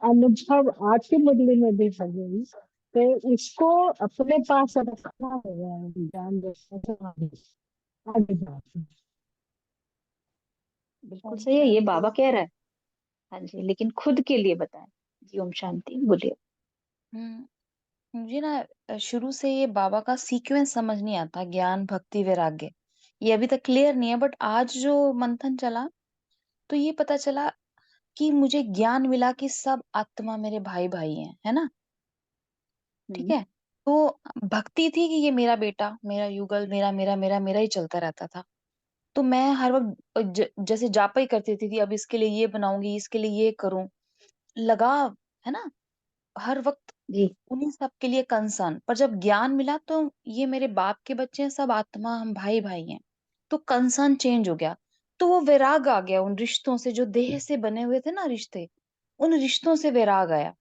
अनुभव आज की मुरली में भी है यही, तो इसको अपने पास रखना है, ज्ञान जैसे आगे जाके। बिल्कुल सही है, ये बाबा कह रहा है, हाँ जी, लेकिन खुद के लिए बताएं। जी ओम शांति, बोलिए। मुझे ना शुरू से ये बाबा का सीक्वेंस समझ नहीं आता, ज्ञान भक्ति वैराग्य। ये अभी तक क्लियर नहीं है, बट आज जो मंथन चला तो ये पता चला कि मुझे ज्ञान मिला कि सब आत्मा मेरे भाई भाई हैं, है ना। ठीक हम्म। है। तो भक्ति थी कि ये मेरा बेटा, मेरा युगल, मेरा मेरा मेरा मेरा ही चलता रहता था। तो मैं हर वक्त जैसे जापा ही करती थी अब इसके लिए ये बनाऊंगी, इसके लिए ये करूं, लगाव, है ना, हर वक्त जी। उन्हीं सब के लिए कंसर्न। पर जब ज्ञान मिला तो ये मेरे बाप के बच्चे हैं, सब आत्मा, हम भाई भाई हैं। तो कंसर्न चेंज हो गया। तो वो वैराग आ गया उन रिश्तों से, जो देह से बने हुए थे ना रिश्ते, उन रिश्तों से वैराग आया।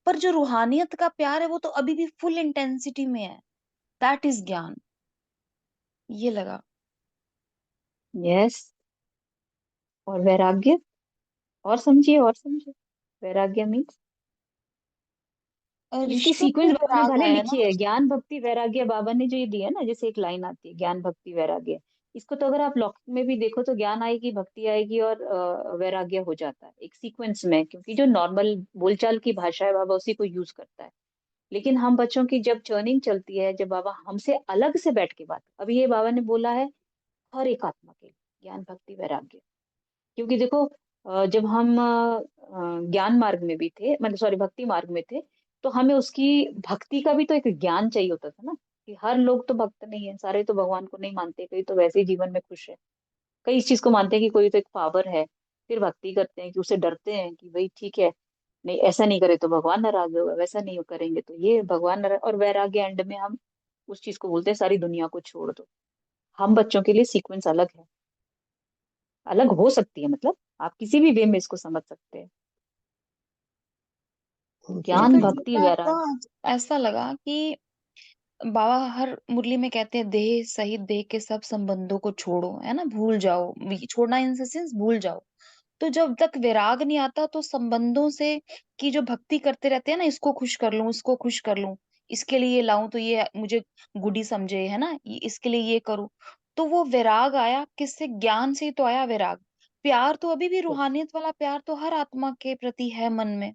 पर जो रूहानियत का प्यार है वो तो अभी भी फुल इंटेंसिटी में है। दैट इज ज्ञान। ये लगा। यस। और वैराग्य, और समझिए, और समझिए। वैराग्य मीन्स इसकी रिश्तों से सीक्वेंस बाबा ने वैराग भले आया लिखी ना। है, ज्ञान भक्ति वैराग्य बाबा ने जो ये दिया ना, जैसे एक लाइन आती है ज्ञान भक्ति वैराग्य। इसको तो अगर आप लौकिक में भी देखो तो ज्ञान आएगी, भक्ति आएगी, और वैराग्य हो जाता है एक सीक्वेंस में, क्योंकि जो नॉर्मल बोलचाल की भाषा है बाबा उसी को यूज करता है। लेकिन हम बच्चों की जब चर्निंग चलती है, जब बाबा हमसे अलग से बैठ के बात, अभी ये बाबा ने बोला है हर एक आत्मा के लिए ज्ञान भक्ति वैराग्य। क्योंकि देखो जब हम ज्ञान मार्ग में भी थे, मतलब सॉरी भक्ति मार्ग में थे, तो हमें उसकी भक्ति का भी तो एक ज्ञान चाहिए होता था ना। कि हर लोग तो भक्त नहीं है, सारे तो भगवान को नहीं मानते, कई तो वैसे ही जीवन में खुश है, कई इस चीज को मानते हैं कि कोई तो एक पावर है, फिर भक्ति करते हैं कि उसे डरते हैं कि भाई ठीक है, नहीं ऐसा नहीं करे तो भगवान नाराज होगा, वैसा नहीं करेंगे तो ये भगवान नाराज, और वैराग्य एंड में हम उस चीज को बोलते हैं सारी दुनिया को छोड़ दो। हम बच्चों के लिए सीक्वेंस अलग है, अलग हो सकती है, मतलब आप किसी भी वे में इसको समझ सकते हैं। अच्छा, ज्ञान लेकिन तो भक्ति मुझे वैराग्य। ऐसा ऐसा लगा कि बाबा हर मुरली में कहते हैं देह सहित देह के सब संबंधों को छोड़ो, है ना, भूल जाओ। छोड़ना इन सेंस भूल जाओ। तो जब तक वैराग नहीं आता तो संबंधों से की जो भक्ति करते रहते हैं ना, इसको खुश कर लूं, इसको खुश कर लूं, इसके लिए ये लाऊं तो ये मुझे गुडी समझे, है ना, इसके लिए ये करूं। तो वो वैराग आया किससे? ज्ञान से ही तो आया वैराग। प्यार तो अभी भी, रूहानियत वाला प्यार तो हर आत्मा के प्रति है मन में,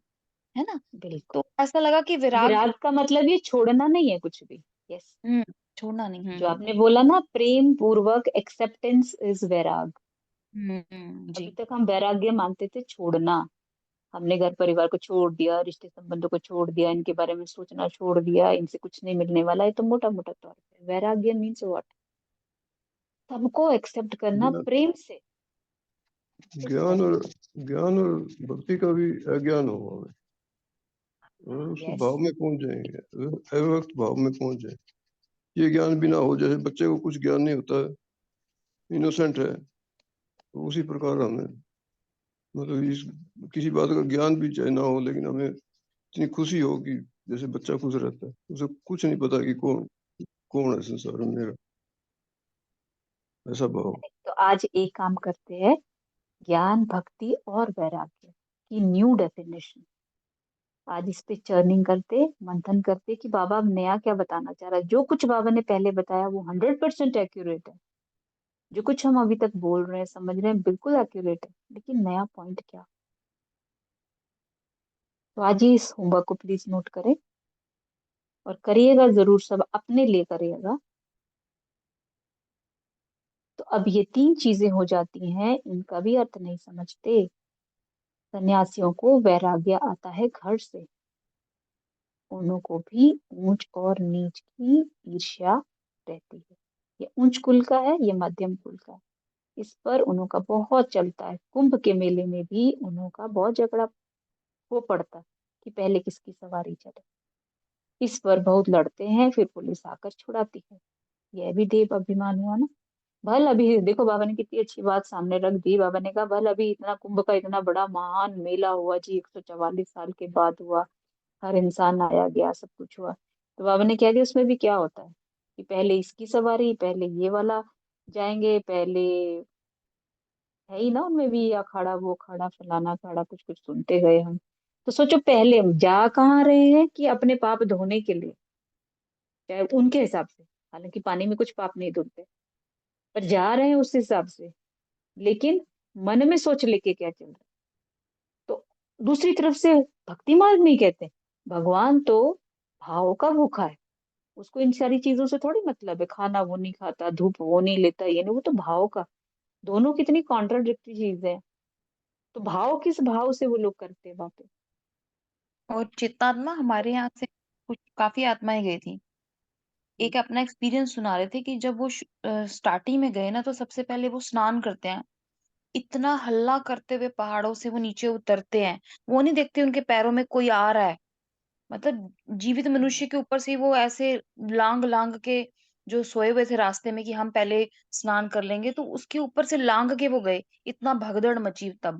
है ना। बिल्कुल। तो ऐसा लगा कि वैराग। विराग का मतलब ये छोड़ना नहीं है कुछ भी। यस। हम्म। छोड़ना नहीं। जो आपने बोला ना, प्रेम पूर्वक एक्सेप्टेंस इज वैराग। अभी जी। तक हम वैराग्य मानते थे छोड़ना। हमने घर परिवार को छोड़ दिया, रिश्ते संबंधों को छोड़ दिया, इनके बारे में सोचना छोड़ दिया, इनसे कुछ नहीं मिलने वाला है, तो मोटा मोटा तौर पे वैराग्य मीन्स व्हाट? सबको एक्सेप्ट करना ज्ञान प्रेम से, इस ज्ञान तरह। और ज्ञान और भक्ति का भी अज्ञान हो हमें, उस यस। भाव में पहुंच जाएंगे, अव्यक्त भाव में पहुंच जाए। ये ज्ञान भी ना हो, जैसे बच्चे को कुछ ज्ञान नहीं होता है, इनोसेंट है, तो उसी प्रकार हमें, मतलब इस किसी बात का ज्ञान भी चाहे ना हो, लेकिन हमें इतनी खुशी हो कि जैसे बच्चा खुश रहता है, उसे कुछ नहीं पता कि कौन कौन है संसार में मेरा, ऐसा भाव। तो आज एक काम करते हैं, ज्ञान भक्ति और वैराग्य की न्यू डेफिनेशन आज इस पे चर्निंग करते, मंथन करते कि बाबा अब नया क्या बताना चाह रहा है। जो कुछ बाबा ने पहले बताया वो 100% एक्यूरेट है, जो कुछ हम अभी तक बोल रहे हैं समझ रहे हैं बिल्कुल एक्यूरेट है, लेकिन नया पॉइंट क्या। तो आज ही इस होमवर्क को प्लीज नोट करें, और करिएगा जरूर, सब अपने लिए करिएगा। तो अब ये तीन चीजें हो जाती हैं, इनका भी अर्थ नहीं समझते। सन्यासियों को वैराग्य आता है घर से, उन्हों को भी ऊंच और नीच की ईर्ष्या रहती है। ये ऊंच कुल का है, ये मध्यम कुल का है। इस पर उन्हों का बहुत चलता है, कुंभ के मेले में भी उन्हों का बहुत झगड़ा हो पड़ता है कि पहले किसकी सवारी चले। इस पर बहुत लड़ते हैं, फिर पुलिस आकर छुड़ाती है। यह भी देव अभिमान हुआ ना। भल अभी देखो बाबा ने कितनी अच्छी बात सामने रख दी। बाबा ने कहा भल अभी इतना कुंभ का इतना बड़ा महान मेला हुआ जी, 144 साल के बाद हुआ, हर इंसान आया गया, सब कुछ हुआ। तो बाबा ने कह दिया उसमें भी क्या होता है कि पहले इसकी सवारी, पहले ये वाला जाएंगे, पहले है ही ना उनमें भी अखाड़ा वो अखाड़ा फलाना अखाड़ा, कुछ कुछ सुनते गए हम। तो सोचो पहले हम जा कहाँ रहे हैं कि अपने पाप धोने के लिए, चाहे उनके हिसाब से, हालांकि पानी में कुछ पाप नहीं धुलते, पर जा रहे हैं उस हिसाब से। लेकिन मन में सोच लेके क्या चल रहा है। तो दूसरी तरफ से भक्ति मार्ग नहीं कहते, भगवान तो भाव का भूखा है, उसको इन सारी चीजों से थोड़ी मतलब है, खाना वो नहीं खाता, धूप वो नहीं लेता, ये नहीं, वो तो भाव का। दोनों कितनी कॉन्ट्राडिक्टरी चीजें हैं। तो भाव किस भाव से वो लोग करते हैं वहां पे। और चित्तात्मा हमारे यहाँ से कुछ काफी आत्माएं गई थी। एक अपना एक्सपीरियंस सुना रहे थे कि जब वो स्टार्टिंग में गए ना, तो सबसे पहले वो स्नान करते हैं, इतना हल्ला करते हुए पहाड़ों से वो नीचे उतरते हैं। वो नहीं देखते उनके पैरों में कोई आ रहा है, मतलब जीवित मनुष्य के ऊपर से ही वो ऐसे लांग लांग के, जो सोए हुए थे रास्ते में कि हम पहले स्नान कर लेंगे, तो उसके ऊपर से लांग के वो गए, इतना भगदड़ मची तब।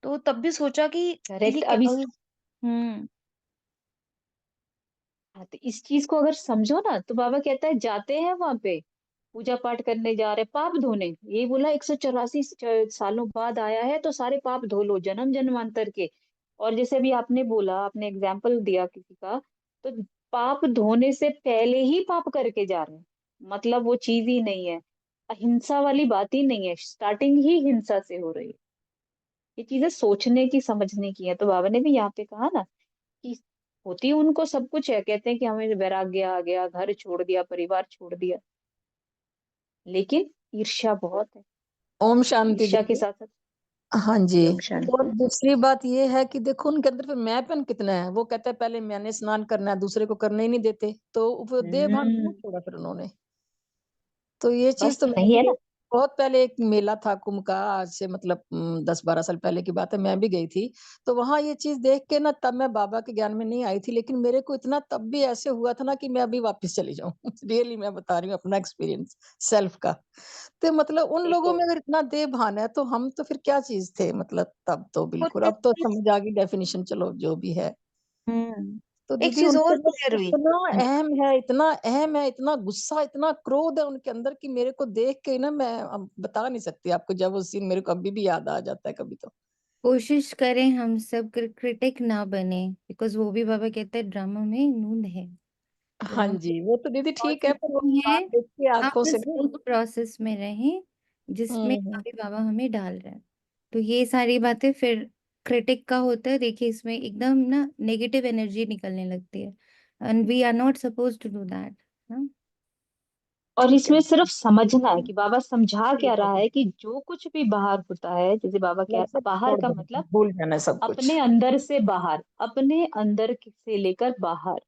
तो तब भी सोचा कि ये करेक्ट। अब क्या इस, हुई। हम्म। हाँ, तो इस चीज को अगर समझो ना, तो बाबा कहता है जाते हैं वहां पे, पूजा पाठ करने जा रहे, पाप धोने, ये बोला 184 सालों बाद आया है तो सारे पाप धो लो जन्म जन्मांतर के। और जैसे अभी आपने बोला, आपने एग्जाम्पल दिया किसी का, तो पाप धोने से पहले ही पाप करके जा रहे हैं, मतलब वो चीज ही नहीं है, अहिंसा वाली बात ही नहीं है, स्टार्टिंग ही हिंसा से हो रही है। ये चीजें सोचने की समझने की है। तो बाबा ने भी यहाँ पे कहा ना कि होती उनको सब कुछ है, कहते हैं कि हमें वैराग्य आ गया, घर छोड़ दिया, परिवार छोड़ दिया, लेकिन ईर्ष्या बहुत है। ओम शांति ईर्ष्या के दीदी। साथ साथ, हाँ जी। ओम और शांति। दूसरी बात ये है कि देखो उनके अंदर फिर मैंपन कितना है। वो कहता है पहले मैंने स्नान करना है, दूसरे को करने ही नहीं देते, तो वो देह भान क्यों हम्म। छोड़ा फिर उन्होंने। तो ये चीज तो बस मैंने नहीं है भी ना। बहुत पहले एक मेला था कुंभ का, आज से मतलब 10-12 साल पहले की बात है, मैं भी गई थी। तो वहां ये चीज देख के ना, तब मैं बाबा के ज्ञान में नहीं आई थी, लेकिन मेरे को इतना तब भी ऐसे हुआ था ना कि मैं अभी वापस चली जाऊं। रियली मैं बता रही हूँ अपना एक्सपीरियंस सेल्फ का। तो मतलब उन लोगों देखो, में अगर इतना देह भान है, तो हम तो फिर क्या चीज थे, मतलब तब तो और बिल्कुल। एक अब तो चीज, समझ आ गई डेफिनेशन, चलो जो भी है। तो एक दीदी चीज उनके और अंदर क्लियर हुई। इतना अहम है, इतना अहम है, इतना गुस्सा, इतना क्रोध है उनके अंदर कि मेरे को देख के ना, मैं अब बता नहीं सकती आपको। जब वो सीन मेरे को अभी भी याद आ जाता है कभी तो। कोशिश करें हम सब क्रिटिक ना बने, बिकॉज वो भी बाबा कहते हैं ड्रामा में नून है, तो हाँ हम जी, वो तो दीदी ठीक है, पॉसिबल पर वो नहीं बात है। देख के आप आंखों से बस ना। उस प्रोसेस में रहें जिसमें हम्म। अभी बाबा हमें डाल रहे हैं। तो ये सारी बातें फिर क्रिटिक का होता है, देखिए इसमें एकदम ना नेगेटिव एनर्जी निकलने लगती है, and we are not suppose to do that ना। और ठीक है। इसमें सिर्फ समझना है कि बाबा समझा सही क्या बात रहा है। है, कि जो कुछ भी बाहर होता है, जैसे बाबा वो क्या, सब बाहर छोड़ का दो, मतलब भूल जाना है सब कुछ। अपने अंदर से बाहर, अपने अंदर से लेकर बाहर,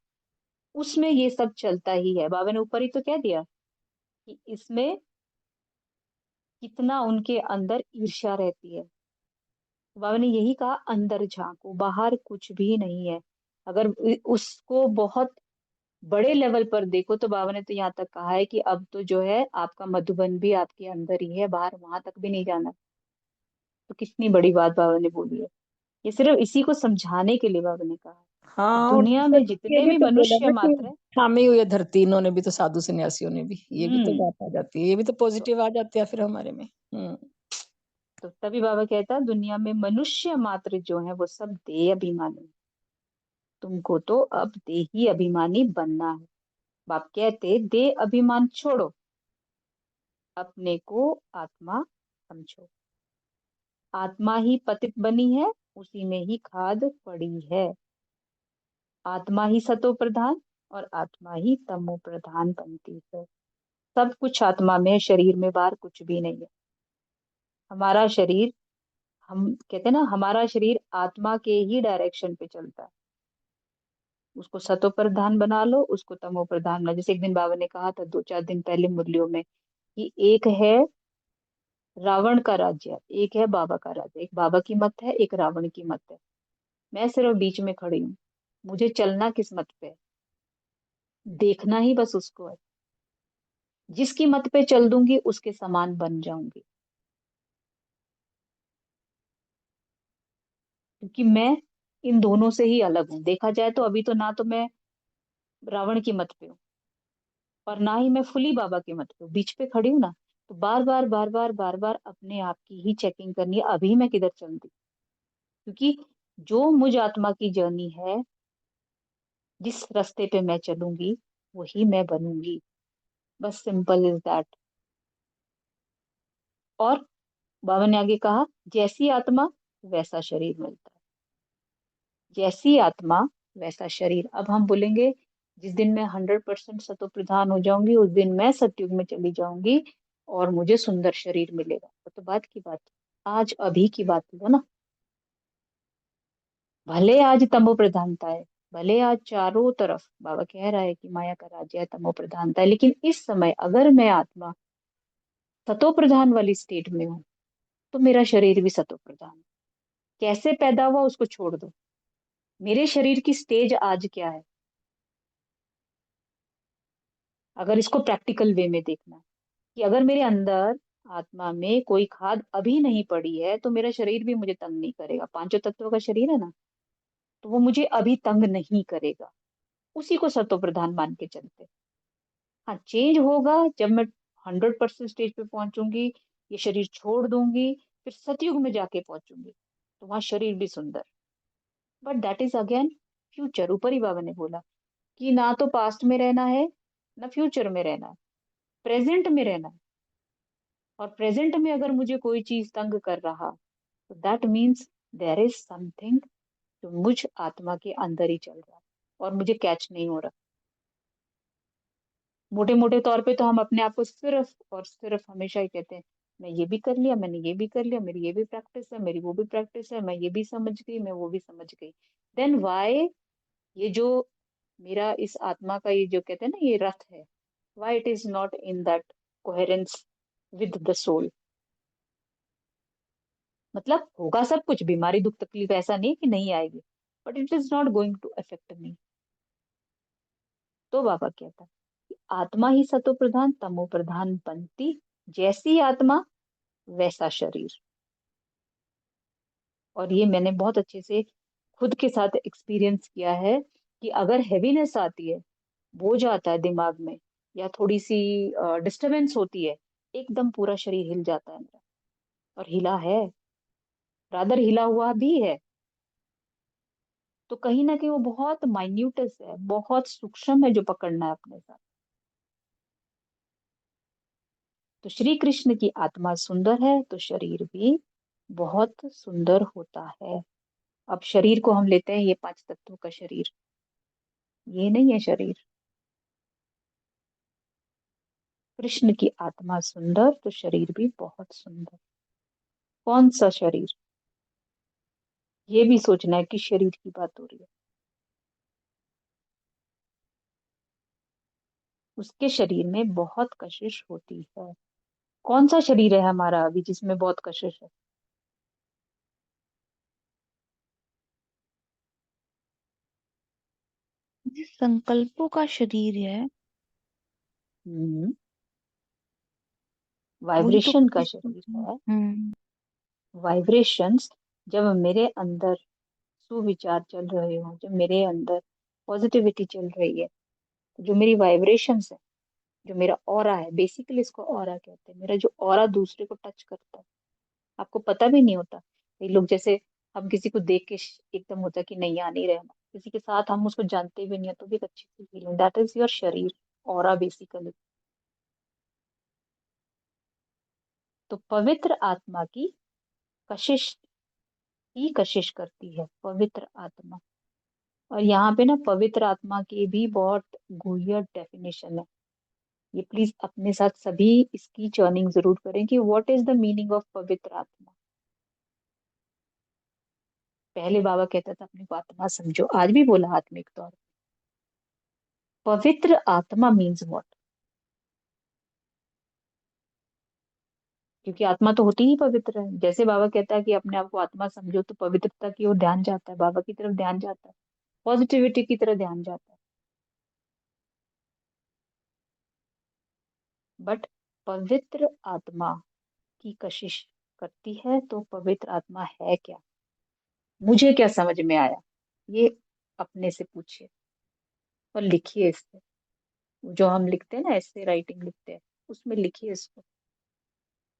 उसमें ये सब चलता ही है। बाबा ने ऊपर ही तो कह दिया कि इसमें कितना उनके अंदर ईर्ष्या रहती है। बाबा ने यही कहा, अंदर झांको, बाहर कुछ भी नहीं है। अगर उसको बहुत बड़े लेवल पर देखो, तो बाबा ने तो यहाँ तक कहा है कि अब तो जो है आपका मधुबन भी आपके अंदर ही है, बाहर वहां तक भी नहीं जाना। तो कितनी बड़ी बात बाबा ने बोली है। ये सिर्फ इसी को समझाने के लिए बाबा ने कहा है कि हाँ, और दुनिया दूसरा में ये जितने भी भी तो बोला मनुष्य ना कि मात्र है। थामी हुई है धरती, इन्होंने भी तो, साधु सन्यासियों ने भी, ये भी तो हम्म। बात आ जाती है, ये भी तो तो, पॉजिटिव आ जाते हैं फिर हमारे में। तो तभी बाबा कहता है, दुनिया में मनुष्य मात्र जो है वो सब देह अभिमानी है। तुमको तो अब देही अभिमानी बनना है। बाप कहते, देह अभिमान छोड़ो, अपने को आत्मा समझो। आत्मा ही पतित बनी है, उसी में ही खाद पड़ी है। आत्मा ही सतो प्रधान और आत्मा ही तमो प्रधान बनती है। सब कुछ आत्मा में है, शरीर में बाहर कुछ भी नहीं है। हमारा शरीर, हम कहते हैं ना, हमारा शरीर आत्मा के ही डायरेक्शन पे चलता है। उसको सतो प्रधान बना लो, उसको तमो प्रधान बना। जैसे एक दिन बाबा ने कहा था, 2-4 दिन पहले मुरलियों में, कि एक है रावण का राज्य, एक है बाबा का राज्य, एक बाबा की मत है, एक रावण की मत है। मैं सिर्फ बीच में खड़ी हूँ। मुझे चलना किस मत पे है, देखना ही बस उसको है। जिसकी मत पे चल दूंगी उसके समान बन जाऊंगी, क्योंकि मैं इन दोनों से ही अलग हूं। देखा जाए तो अभी तो ना तो मैं रावण की मत पे हूँ, और ना ही मैं फुली बाबा की मत पे हूँ, बीच पे खड़ी हूँ ना। तो बार बार बार बार बार बार अपने आप की ही चेकिंग करनी है, अभी मैं किधर चल दी। क्योंकि जो मुझ आत्मा की जर्नी है, जिस रास्ते पे मैं चलूंगी वही मैं बनूंगी। बस सिंपल इज दैट। और बाबा ने आगे कहा, जैसी आत्मा वैसा शरीर मिलता है। जैसी आत्मा वैसा शरीर। अब हम बोलेंगे जिस दिन मैं 100% सतो प्रधान हो जाऊंगी उस दिन मैं सतयुग में चली जाऊंगी और मुझे सुंदर शरीर मिलेगा। वो तो बात की बात है, आज अभी की बात है ना। भले आज तमो प्रधानता है, भले आज चारों तरफ बाबा कह रहा है कि माया का राज्य है, तमो प्रधानता है, लेकिन इस समय अगर मैं आत्मा सतो प्रधान वाली स्टेट में हूँ तो मेरा शरीर भी सतो प्रधान है। कैसे पैदा हुआ उसको छोड़ दो, मेरे शरीर की स्टेज आज क्या है, अगर इसको प्रैक्टिकल वे में देखना है कि अगर मेरे अंदर आत्मा में कोई खाद अभी नहीं पड़ी है तो मेरा शरीर भी मुझे तंग नहीं करेगा। पांचों तत्वों का शरीर है ना, तो वो मुझे अभी तंग नहीं करेगा, उसी को सतो प्रधान मान के चलते। हाँ, चेंज होगा जब मैं 100% स्टेज पे पहुंचूंगी, ये शरीर छोड़ दूंगी, फिर सतयुग में जाके पहुंचूंगी तो वहां शरीर भी सुंदर। But that is again future. ऊपर ही बाबा ने बोला कि ना तो पास्ट में रहना है ना फ्यूचर में रहना है, प्रेजेंट में रहना है। और प्रेजेंट में अगर मुझे कोई चीज तंग कर रहा तो that means there is something जो मुझ आत्मा के अंदर ही चल रहा है और मुझे कैच नहीं हो रहा। मोटे मोटे तौर पे तो हम अपने आप को सिर्फ और सिर्फ हमेशा ही कहते हैं मैं ये भी कर लिया, मैंने ये भी कर लिया, मेरी ये भी प्रैक्टिस है, मेरी वो भी प्रैक्टिस है, मैं ये भी समझ गई, मैं वो भी समझ गई। देन व्हाई ये जो मेरा इस आत्मा का ये जो कहते हैं ना ये रथ है, why it is not in that coherence with the soul. मतलब होगा सब कुछ, बीमारी दुख तकलीफ ऐसा नहीं कि नहीं आएगी, but it is not going to affect me. तो बाबा कहता है कि आत्मा ही सतो प्रधान तमो प्रधान बनती, जैसी आत्मा वैसा शरीर। और ये मैंने बहुत अच्छे से खुद के साथ एक्सपीरियंस किया है कि अगर हैवीनेस आती है, बोझ आता है दिमाग में, या थोड़ी सी डिस्टरबेंस होती है, एकदम पूरा शरीर हिल जाता है मेरा। और हिला है, रादर हिला हुआ भी है। तो कहीं ना कहीं वो बहुत माइन्यूटस है, बहुत सूक्ष्म है जो पकड़ना है अपने साथ। तो श्री कृष्ण की आत्मा सुंदर है तो शरीर भी बहुत सुंदर होता है। अब शरीर को हम लेते हैं ये 5 तत्वों का शरीर, ये नहीं है शरीर। कृष्ण की आत्मा सुंदर तो शरीर भी बहुत सुंदर। कौन सा शरीर, ये भी सोचना है कि शरीर की बात हो रही है। उसके शरीर में बहुत कशिश होती है। कौन सा शरीर है हमारा अभी जिसमें बहुत कशिश है? ये संकल्पों का शरीर है, हम्म, वही तो वाइब्रेशन का कशिश शरीर होती है। है। हम्म। वाइब्रेशंस, जब मेरे अंदर सुविचार चल रहे हो, जब मेरे अंदर पॉजिटिविटी चल रही है, तो जो मेरी वाइब्रेशंस है, जो मेरा ऑरा है, बेसिकली इसको ऑरा कहते हैं, मेरा जो ऑरा दूसरे को टच करता है, आपको पता भी नहीं होता। कई लोग जैसे हम किसी को देख के एकदम होता है कि नहीं यहाँ नहीं रहना, किसी के साथ हम उसको जानते भी नहीं है तो भी एक अच्छी सी फीलिंग, दैट इज योर शरीर, ऑरा बेसिकली। तो पवित्र आत्मा की कशिश ही कशिश करती है पवित्र आत्मा। और यहाँ पे ना पवित्र आत्मा की भी बहुत गूढ़ डेफिनेशन है। ये प्लीज अपने साथ सभी इसकी चर्निंग जरूर करें कि what is the meaning of पवित्र आत्मा। पहले बाबा कहता था अपने को आत्मा समझो, आज भी बोला आत्मिक तौर पे। पवित्र आत्मा मीन्स व्हाट? क्योंकि आत्मा तो होती ही पवित्र है। जैसे बाबा कहता है कि अपने आप को आत्मा समझो, तो पवित्रता की ओर ध्यान जाता है, बाबा की तरफ ध्यान जाता है, पॉजिटिविटी की तरफ ध्यान जाता है। बट पवित्र आत्मा की कशिश करती है तो पवित्र आत्मा है क्या, मुझे क्या समझ में आया, ये अपने से पूछिए और लिखिए इससे। जो हम लिखते हैं ना, ऐसे राइटिंग लिखते हैं, उसमें लिखिए इसको,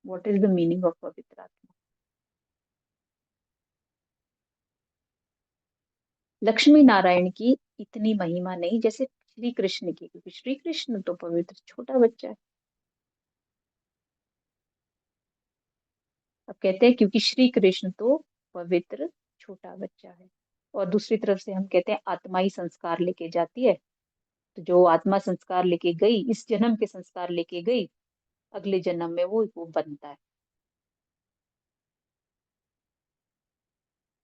what is the meaning of पवित्र आत्मा। लक्ष्मी नारायण की इतनी महिमा नहीं जैसे श्री कृष्ण की, क्योंकि श्री कृष्ण तो पवित्र छोटा बच्चा है। अब कहते हैं क्योंकि श्री कृष्ण तो पवित्र छोटा बच्चा है। और दूसरी तरफ से हम कहते हैं आत्मा ही संस्कार लेके जाती है। तो जो आत्मा संस्कार लेके गई, इस जन्म के संस्कार लेके गई, अगले जन्म में वो बनता है।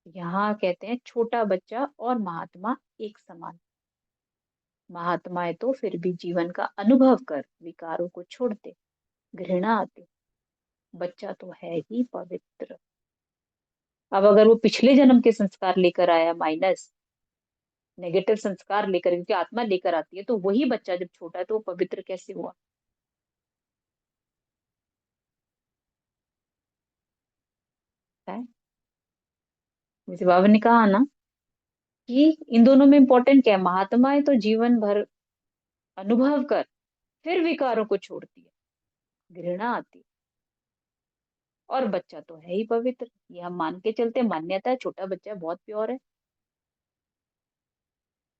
यहाँ कहते हैं छोटा बच्चा और महात्मा एक समान। महात्माएं तो फिर भी जीवन का अनुभव कर विकारों को छोड़ते, घृणा आती। बच्चा तो है ही पवित्र। अब अगर वो पिछले जन्म के संस्कार लेकर आया, माइनस नेगेटिव संस्कार लेकर, क्योंकि आत्मा लेकर आती है, तो वही बच्चा जब छोटा है तो वो पवित्र कैसे हुआ? है जैसे बाबा ने कहा ना कि इन दोनों में इंपॉर्टेंट क्या है? महात्माएं तो जीवन भर अनुभव कर फिर विकारों को छोड़ती है, घृणा आती है। और बच्चा तो है ही पवित्र, ये हम मान के चलते हैं, मान्यता है छोटा बच्चा बहुत प्योर है।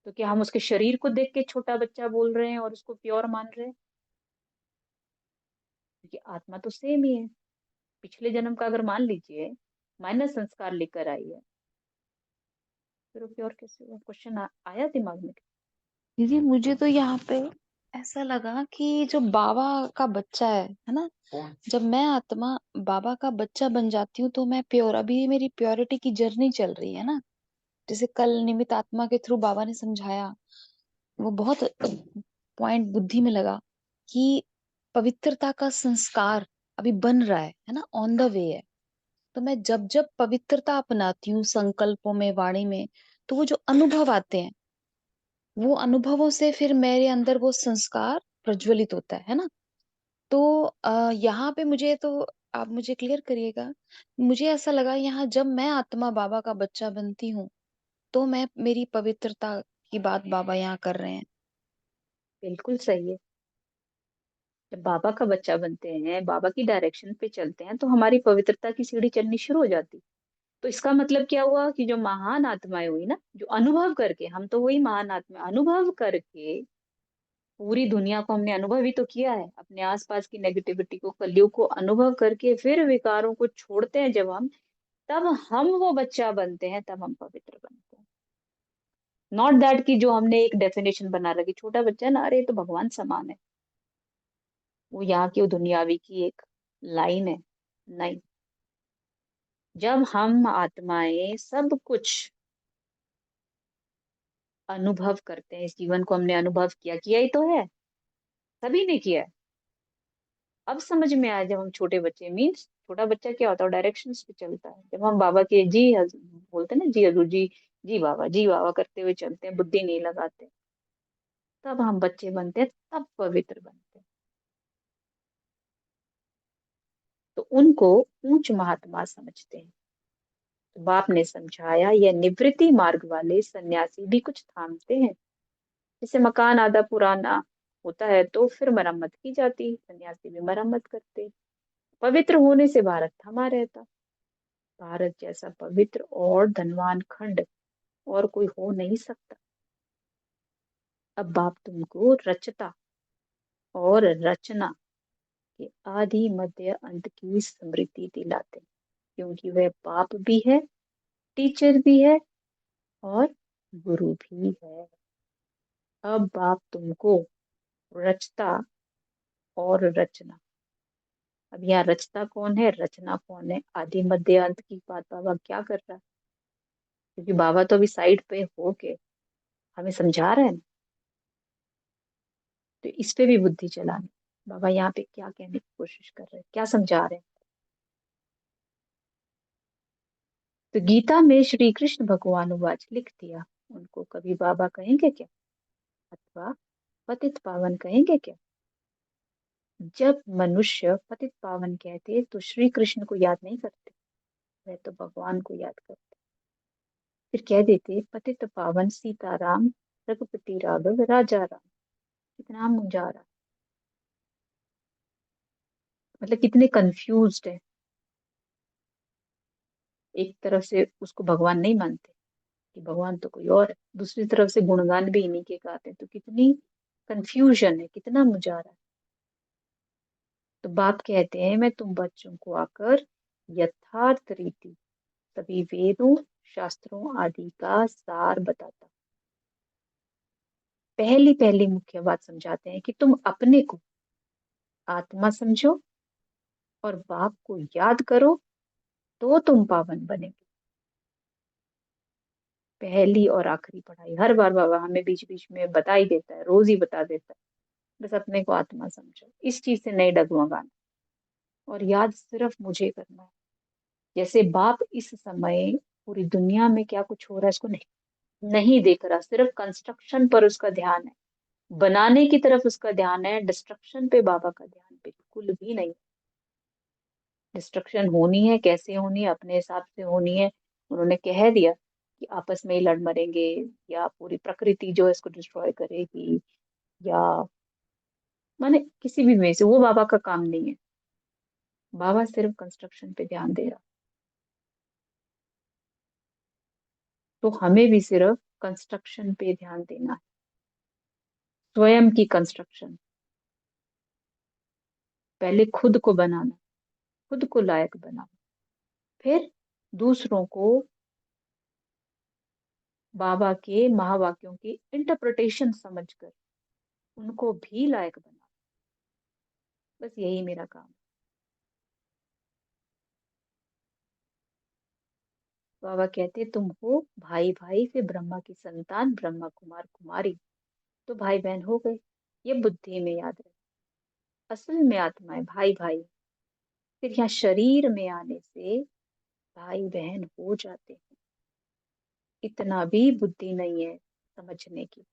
तो क्या हम उसके शरीर को देख के छोटा बच्चा बोल रहे हैं और उसको प्योर मान रहे हैं? क्योंकि आत्मा तो सेम ही है। पिछले जन्म का अगर मान लीजिए माइनस संस्कार लेकर आई है, फिर वो प्योर कैसे हुआ? क्वेश्चन आया दिमाग में? दीदी मुझे तो यहाँ पे ऐसा लगा कि जो बाबा का बच्चा है ना, जब मैं आत्मा बाबा का बच्चा बन जाती हूँ तो मैं प्योर, अभी मेरी प्योरिटी की जर्नी चल रही है ना। जैसे कल निमित्त आत्मा के थ्रू बाबा ने समझाया, वो बहुत पॉइंट बुद्धि में लगा कि पवित्रता का संस्कार अभी बन रहा है ना, ऑन द वे है। तो मैं जब जब पवित्रता अपनाती हूँ संकल्पों में, वाणी में, तो वो जो अनुभव आते हैं, वो अनुभवों से फिर मेरे अंदर वो संस्कार प्रज्वलित होता है ना। तो यहाँ पे मुझे तो आप मुझे क्लियर करिएगा, मुझे ऐसा लगा यहाँ जब मैं आत्मा बाबा का बच्चा बनती हूँ तो मैं मेरी पवित्रता की बात बाबा यहाँ कर रहे हैं। बिल्कुल सही है। जब बाबा का बच्चा बनते हैं, बाबा की डायरेक्शन पे चलते हैं, तो हमारी पवित्रता की सीढ़ी चलनी शुरू हो जाती। तो इसका मतलब क्या हुआ कि जो महान आत्माएं हुई ना, जो अनुभव करके, हम तो वही महान आत्मा अनुभव करके पूरी दुनिया को हमने अनुभव ही तो किया है, अपने आसपास की नेगेटिविटी को, कलयुग को अनुभव करके फिर विकारों को छोड़ते हैं जब हम, तब हम वो बच्चा बनते हैं, तब हम पवित्र बनते हैं। नॉट दैट कि जो हमने एक डेफिनेशन बना रखी, छोटा बच्चा ना, अरे ये तो भगवान समान है, वो यहाँ की वो दुनियावी की एक लाइन है। नहीं, जब हम आत्माएं सब कुछ अनुभव करते हैं, इस जीवन को हमने अनुभव किया ही तो है, सभी ने किया है। अब समझ में आया, जब हम छोटे बच्चे, मीन्स छोटा बच्चा क्या होता है, डायरेक्शंस पे चलता है। जब हम बाबा के बोलते हैं ना, जी हजूर जी, जी बाबा करते हुए चलते हैं, बुद्धि नहीं लगाते, तब हम बच्चे बनते हैं, तब पवित्र बनते हैं। तो उनको ऊंच महात्मा समझते हैं। तो बाप ने समझाया, यह निवृत्ति मार्ग वाले सन्यासी भी कुछ थामते हैं। जैसे मकान आधा पुराना होता है तो फिर मरम्मत की जाती, सन्यासी भी मरम्मत करते। पवित्र होने से भारत थमा रहता। भारत जैसा पवित्र और धनवान खंड और कोई हो नहीं सकता। अब बाप तुमको रचता और रचना के आदि मध्य अंत की स्मृति दिलाते, क्योंकि वह बाप भी है, टीचर भी है और गुरु भी है। अब बाप तुमको रचता और रचना, अब यहाँ रचता कौन है, रचना कौन है, आदि मध्य अंत की बात बाबा क्या कर रहा है? क्योंकि बाबा तो अभी साइड पे होके हमें समझा रहे हैं ना, तो इस पे भी बुद्धि चलानी। बाबा यहाँ पे क्या कहने की कोशिश कर रहे हैं, क्या समझा रहे हैं? तो गीता में श्री कृष्ण भगवान वाच लिख दिया, उनको कभी बाबा कहेंगे क्या, अथवा पतित पावन कहेंगे क्या? जब मनुष्य पतित पावन कहते तो श्री कृष्ण को याद नहीं करते, वह तो भगवान को याद करते। फिर कह देते पतित पावन सीताराम रघुपति राघव राजा राम। कितना मुंजारा, मतलब कितने कंफ्यूज्ड है। एक तरफ से उसको भगवान नहीं मानते कि भगवान तो कोई और है, दूसरी तरफ से गुणगान भी इन्हीं के गाते हैं, तो कितनी कंफ्यूजन है, कितना मुजारा है। तो बाप कहते हैं, मैं तुम बच्चों को आकर यथार्थ रीति सभी वेदों शास्त्रों आदि का सार बताता। पहली पहली मुख्य बात समझाते हैं कि तुम अपने को आत्मा समझो और बाप को याद करो तो तुम पावन बनेगे। पहली और आखिरी पढ़ाई हर बार बाबा हमें बीच बीच में बता ही देता है, रोज ही बता देता है, बस अपने को आत्मा समझो, इस चीज से नहीं डगमगाना और याद सिर्फ मुझे करना है। जैसे बाप इस समय पूरी दुनिया में क्या कुछ हो रहा है इसको नहीं देख रहा, सिर्फ कंस्ट्रक्शन पर उसका ध्यान है, बनाने की तरफ उसका ध्यान है, डिस्ट्रक्शन पे बाबा का ध्यान बिल्कुल भी नहीं। डिस्ट्रक्शन होनी है, कैसे होनी है, अपने हिसाब से होनी है। उन्होंने कह दिया कि आपस में ही लड़ मरेंगे या पूरी प्रकृति जो है इसको डिस्ट्रॉय करेगी, या माने किसी भी वे से, वो बाबा का काम नहीं है। बाबा सिर्फ कंस्ट्रक्शन पे ध्यान दे रहा, तो हमें भी सिर्फ कंस्ट्रक्शन पे ध्यान देना है, स्वयं की कंस्ट्रक्शन। पहले खुद को बनाना, खुद को लायक बनाना, फिर दूसरों को बाबा के महावाक्यों की इंटरप्रिटेशन समझकर उनको भी लायक बना। बस यही मेरा काम है। बाबा कहते तुम हो भाई भाई से ब्रह्मा की संतान, ब्रह्मा कुमार कुमारी, तो भाई बहन हो गए, ये बुद्धि में याद रहे। असल में आत्माएं भाई भाई, फिर यहाँ शरीर में आने से भाई बहन हो जाते हैं। इतना भी बुद्धि नहीं है समझने की।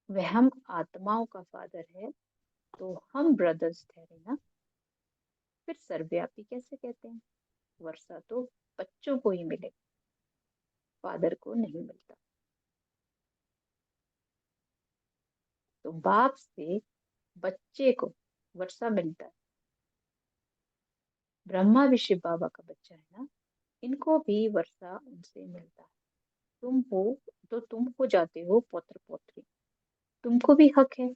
वह हम आत्माओं का फादर है तो हम ब्रदर्स ठहरे ना। फिर सर्वव्यापी कैसे कहते हैं? वर्षा तो बच्चों को ही मिले, फादर को नहीं मिलता। तो बाप से बच्चे को वर्षा मिलता है। ब्रह्मा भी शिव बाबा का बच्चा है ना, इनको भी वर्षा उनसे मिलता है। तुम हो तो तुम हो जाते हो पौत्र पौत्री, तुमको भी हक है।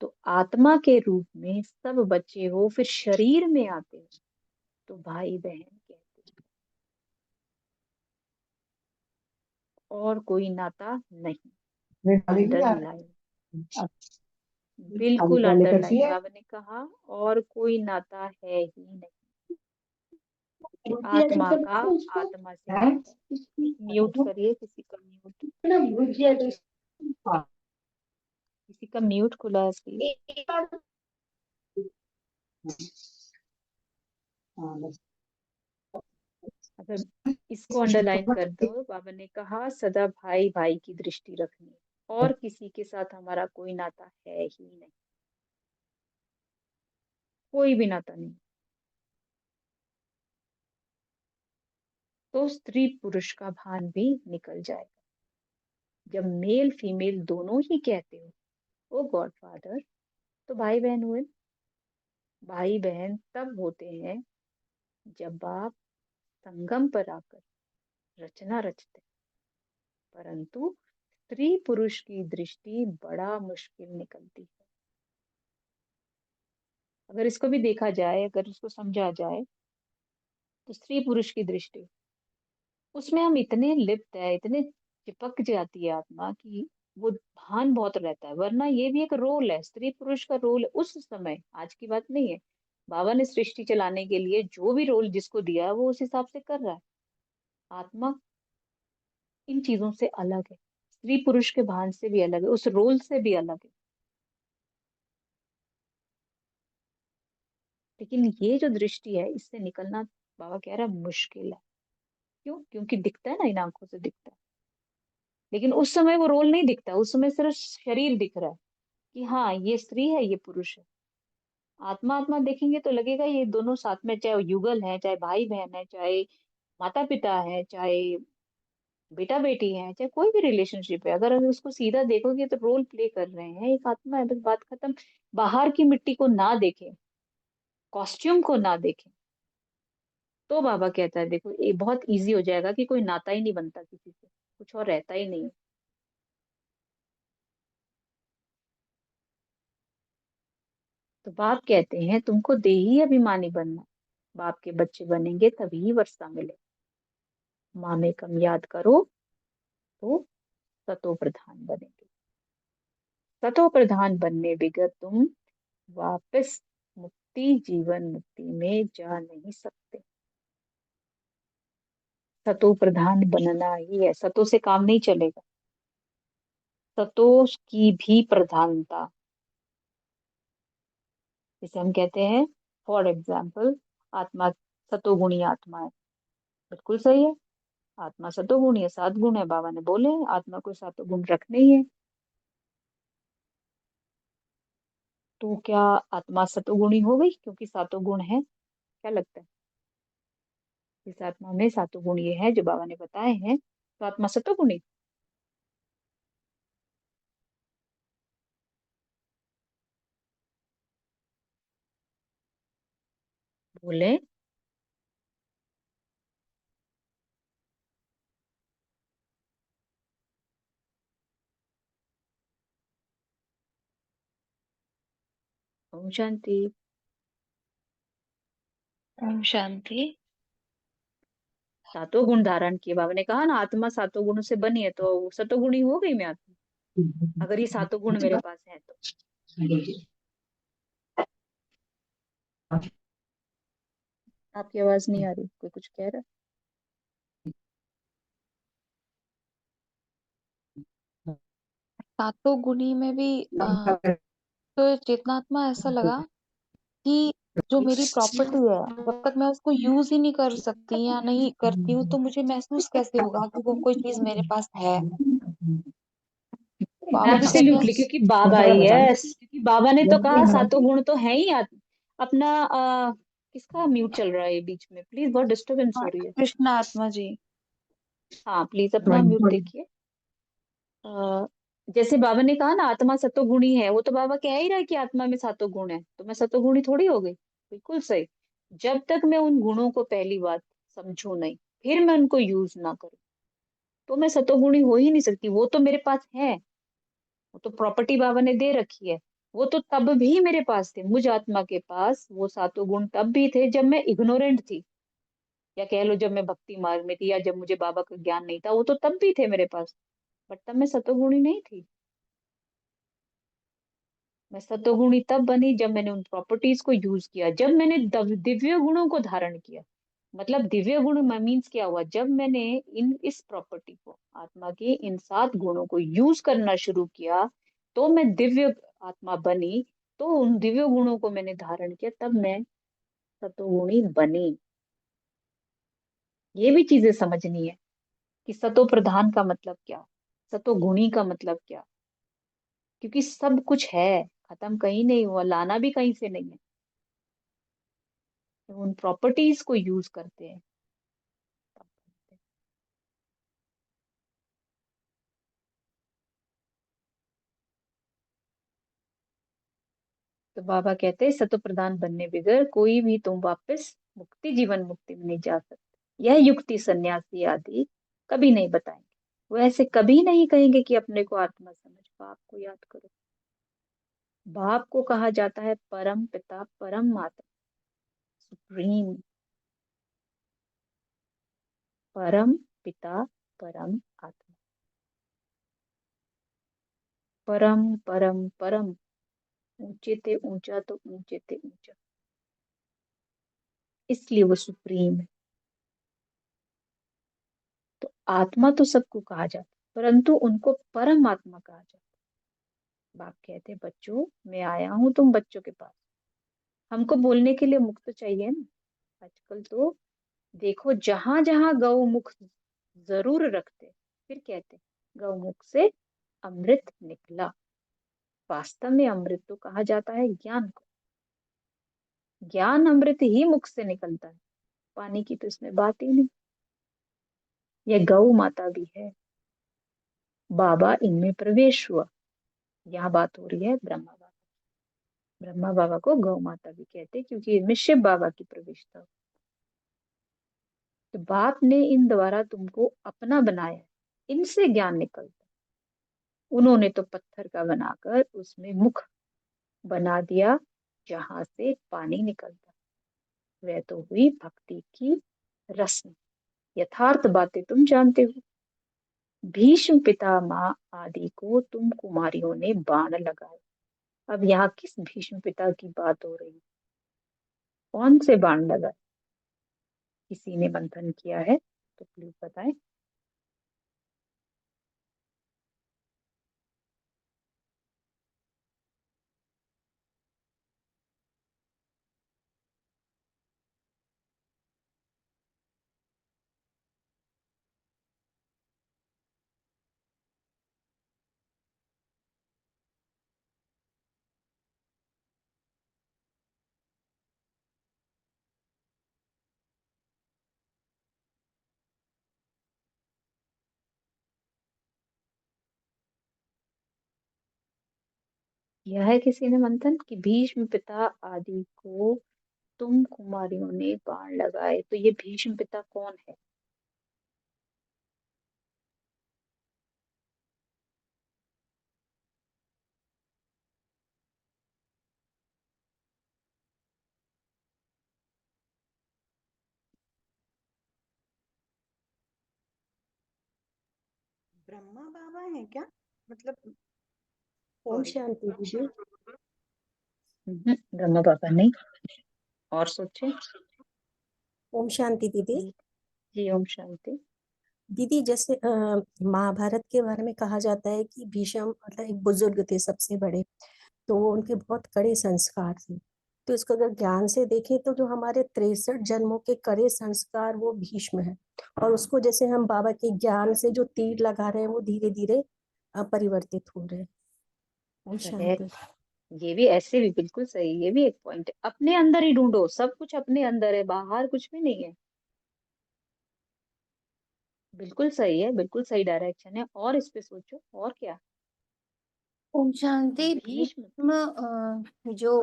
तो आत्मा के रूप में सब बच्चे हो, फिर शरीर में आते हो तो भाई बहन कहते हैं। और कोई नाता नहीं, अंडरलाइन, बिल्कुल अंडरलाइन। बाबा ने कहा और कोई नाता है ही नहीं, आत्मा का आत्मा से नाता है। म्यूट करिए किसी का, म्यूट, किसी का म्यूट खुला है प्लीज। अगर इसको अंडरलाइन कर दो, बाबा ने कहा सदा भाई भाई की दृष्टि रखनी, और किसी के साथ हमारा कोई नाता है ही नहीं, कोई भी नाता नहीं। तो स्त्री पुरुष का भान भी निकल जाएगा। जब मेल फीमेल दोनों ही कहते हो ओ गॉड फादर, तो भाई बहन हुए। भाई बहन तब होते हैं जब बाप संगम पर आकर रचना रचते, परंतु स्त्री पुरुष की दृष्टि बड़ा मुश्किल निकलती है। अगर इसको भी देखा जाए, अगर इसको समझा जाए, तो स्त्री पुरुष की दृष्टि, उसमें हम इतने लिप्त है, इतने चिपक जाती है आत्मा की वो भान बहुत रहता है। वरना ये भी एक रोल है, स्त्री पुरुष का रोल है उस समय, आज की बात नहीं है। बाबा ने सृष्टि चलाने के लिए जो भी रोल जिसको दिया है वो उस हिसाब से कर रहा है। आत्मा इन चीजों से अलग है, स्त्री पुरुष के भान से भी अलग है, उस रोल से भी अलग है। लेकिन ये जो दृष्टि है, इससे निकलना बाबा कह रहा है मुश्किल है। क्यों? क्योंकि दिखता है ना, इन आंखों से दिखता है, लेकिन उस समय वो रोल नहीं दिखता, उस समय सिर्फ शरीर दिख रहा है कि हाँ ये स्त्री है ये पुरुष है। आत्मा आत्मा देखेंगे तो लगेगा ये दोनों साथ में, चाहे वो युगल है, चाहे भाई बहन है, चाहे माता पिता है, चाहे बेटा बेटी है, चाहे कोई भी रिलेशनशिप है, अगर हम उसको सीधा देखोगे तो रोल प्ले कर रहे हैं, एक आत्मा है, बस बात खत्म। बाहर की मिट्टी को ना देखें, कॉस्ट्यूम को ना देखें, तो बाबा कहता है देखो ये बहुत इजी हो जाएगा कि कोई नाता ही नहीं बनता किसी से, कुछ और रहता ही नहीं है। तो बाप कहते हैं तुमको देही अभिमानी बनना, बाप के बच्चे बनेंगे तभी वर्षा मिले। माँ में कम याद करो तो सतो प्रधान बनेंगे। सतो प्रधान बनने बगैर तुम वापस मुक्ति जीवन मुक्ति में जा नहीं सकते। सतो प्रधान बनना ही है, सतो से काम नहीं चलेगा। सतो की भी प्रधानता, जिसे हम कहते हैं फॉर एग्जाम्पल आत्मा सतोगुणी आत्मा है, बिल्कुल सही है। आत्मा सतोगुणी है, 7 गुण है, बाबा ने बोले आत्मा को 7 गुण रखने ही है। तो क्या आत्मा सतोगुणी हो गई क्योंकि 7 गुण है? क्या लगता है? इस आत्मा में 7 गुण ये है जो बाबा ने बताए हैं, तो आत्मा सतोगुणी? बोले। ओम शांति। ओम शांति। 7 गुण धारण किए, बाबा ने कहा ना आत्मा 7 गुणों से बनी है, तो सतोगुणी हो गई मैं आत्मा, अगर ये 7 गुण मेरे पास है तो। आपकी आवाज नहीं आ रही, कोई कुछ कह रहा? सातों गुणी में भी तो चेतनात्मा ऐसा लगा कि जो मेरी प्रॉपर्टी है, जब तक मैं उसको यूज ही नहीं कर सकती या नहीं करती हूँ, तो मुझे महसूस कैसे होगा कि वो कोई चीज मेरे पास है। बाबा भी कहते एब्सोल्युटली, हैं क्योंकि बाबा, यस, क्योंकि बाबा ने तो कहा 7 गुण तो है ही अपना किसका म्यूट चल रहा है बीच में? प्लीज, बहुत डिस्टरबेंस हो रही है। कृष्ण आत्मा जी। हाँ प्लीज अपना म्यूट देखिए। अ, जैसे बाबा ने कहा ना आत्मा सतोगुणी है, वो तो बाबा कह ही रहा है कि आत्मा में 7 गुण है, तो मैं सतोगुणी थोड़ी हो गई? बिल्कुल सही। जब तक मैं उन गुणों को पहली बात समझू नहीं, फिर मैं उनको यूज ना करूं, तो मैं सतोगुणी हो ही नहीं सकती। वो तो मेरे पास है, वो तो प्रॉपर्टी बाबा ने दे रखी है। वो तो तब भी मेरे पास थे, मुझ आत्मा के पास वो 7 गुण तब भी थे जब मैं इग्नोरेंट थी, या कह लो जब मैं भक्ति मार्ग में थी, या जब मुझे बाबा का ज्ञान नहीं था, वो तो तब भी थे मेरे पास। बट तब मैं सतोगुणी नहीं थी। मैं सतोगुणी तब बनी जब मैंने उन प्रॉपर्टीज को यूज किया, जब मैंने दिव्य गुणों को धारण किया। मतलब दिव्य गुण मीन्स क्या हुआ? जब मैंने इस प्रॉपर्टी को, आत्मा के इन 7 गुणों को यूज करना शुरू किया, तो मैं दिव्य आत्मा बनी। तो उन दिव्य गुणों को मैंने धारण किया, तब मैं सतोगुणी बनी। ये भी चीजें समझनी है कि सतो प्रधान का मतलब क्या, सतोगुणी का मतलब क्या। क्योंकि सब कुछ है, खत्म कहीं नहीं हुआ, लाना भी कहीं से नहीं है। तो उन प्रॉपर्टीज को यूज करते हैं तब बनते हैं। तो बाबा कहते हैं सतो प्रधान बनने बगैर कोई भी तुम वापस मुक्ति जीवन मुक्ति में नहीं जा सकते। यह युक्ति सन्यासी आदि कभी नहीं बताएंगे। वो ऐसे कभी नहीं कहेंगे कि अपने को आत्मा समझ, बाप को याद करो। बाप को कहा जाता है परम पिता, परम माता, सुप्रीम। परम पिता, परम आत्मा, परम परम परम, ऊंचे ते ऊंचा तो ऊंचे ते ऊंचा, इसलिए वो सुप्रीम है। तो आत्मा तो सबको कहा जाता है, परंतु उनको परम आत्मा कहा जाता है। बाप कहते हैं बच्चों मैं आया हूं तुम बच्चों के पास। हमको बोलने के लिए मुख तो चाहिए ना। आजकल तो देखो जहां जहां गौमुख जरूर रखते, फिर कहते गौमुख से अमृत निकला। वास्तव में अमृत तो कहा जाता है ज्ञान को। ज्ञान अमृत ही मुख से निकलता है, पानी की तो इसमें बात ही नहीं। यह गौ माता भी है, बाबा इनमें प्रवेश हुआ। यहाँ बात हो रही है ब्रह्मा बाबा। ब्रह्मा बाबा को गौ माता भी कहते हैं क्योंकि इनमें शिव बाबा की प्रविष्टा हो। तो बाप ने इन द्वारा तुमको अपना बनाया है, इनसे ज्ञान निकलता है। उन्होंने तो पत्थर का बनाकर उसमें मुख बना दिया जहां से पानी निकलता। वह तो हुई भक्ति की रस्म। यथार्थ बातें तुम जानते हो। भीष्म पितामह आदि को तुम कुमारियों ने बाण लगाए। अब यहाँ किस भीष्म पिता की बात हो रही है? कौन से बाण लगाए? किसी ने मंथन किया है तो प्लीज बताएं। किया है किसी ने मंथन कि भीष्म पिता आदि को तुम कुमारियों ने बाण लगाए, तो ये भीष्म पिता कौन है? ब्रह्मा बाबा है क्या? मतलब ओम सॉरी। शांति दीदी। ब्रह्मा बाबा नहीं। और सोचे। ओम शांति दीदी। जी। जी ओम शांति। दीदी जैसे महाभारत के बारे में कहा जाता है कि भीष्म मतलब एक बुजुर्ग थे सबसे बड़े, तो वो उनके बहुत कड़े संस्कार थे। तो इसको अगर ज्ञान से देखें तो जो हमारे 63 जन्मों के कड़े संस्कार वो भीष्म है, और उसको जैसे हम बाबा के ज्ञान से जो तीर लगा रहे हैं वो धीरे धीरे परिवर्तित हो रहे हैं। ओम शांति। करेक्ट। ये भी ऐसे भी बिल्कुल सही, ये भी एक पॉइंट है। अपने अंदर ही ढूंढो, सब कुछ अपने अंदर है, बाहर कुछ भी नहीं है। बिल्कुल सही है, बिल्कुल सही डायरेक्शन है। और इस पे सोचो और क्या। ओम शांति। भीष्म। भीष्म जो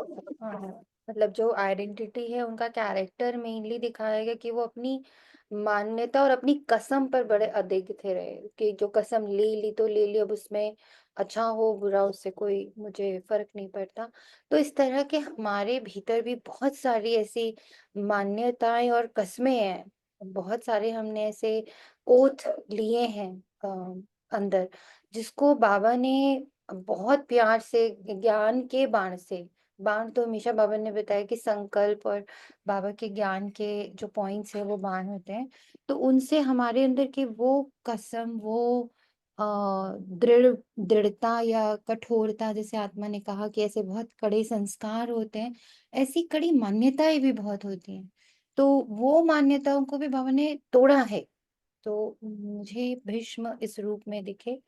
मतलब जो आइडेंटिटी है उनका कैरेक्टर मेनली दिखाया गया कि वो अपनी मान्यता और अपनी कसम पर बड़े अडिग थे रहे, कि जो कसम ले ली तो ले ली, अब उसमें अच्छा हो बुरा उससे कोई मुझे फर्क नहीं पड़ता। तो इस तरह के हमारे भीतर भी बहुत सारी ऐसी मान्यताएं और कस्में हैं, बहुत सारे हमने ऐसे ओथ लिए हैं अंदर, जिसको बाबा ने बहुत प्यार से ज्ञान के बाण से, बाण तो हमेशा बाबा ने बताया कि संकल्प और बाबा के ज्ञान के जो पॉइंट्स है वो बाण होते हैं, तो उनसे हमारे अंदर की वो कसम, वो दृढ़ दृढ़ता या कठोरता, जैसे आत्मा ने कहा कि ऐसे बहुत कड़े संस्कार होते हैं, ऐसी कड़ी मान्यताएं भी बहुत होती हैं। तो वो मान्यताओं को भी बाबा ने तोड़ा है। तो मुझे भीष्म इस रूप में दिखे।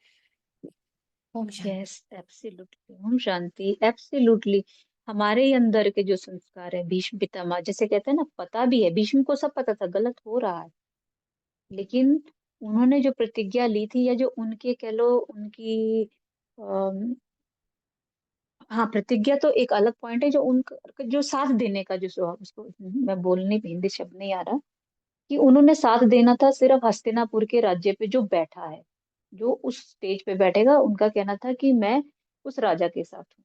Om Shanti. Yes absolutely Om Shanti, absolutely. हमारे ही अंदर के जो संस्कार है, भीष्म पितामह जैसे कहते हैं ना, पता भी है, भीष्म को सब पता था गलत हो रहा है, लेकिन उन्होंने जो प्रतिज्ञा ली थी, या जो उनके कह लो उनकी हाँ प्रतिज्ञा तो एक अलग पॉइंट है, जो उनका जो साथ देने का जो स्वभाव, उसको मैं बोलने में हिंदी शब्द नहीं आ रहा, कि उन्होंने साथ देना था सिर्फ हस्तिनापुर के राज्य पे जो बैठा है, जो उस स्टेज पे बैठेगा, उनका कहना था कि मैं उस राजा के साथ हूँ।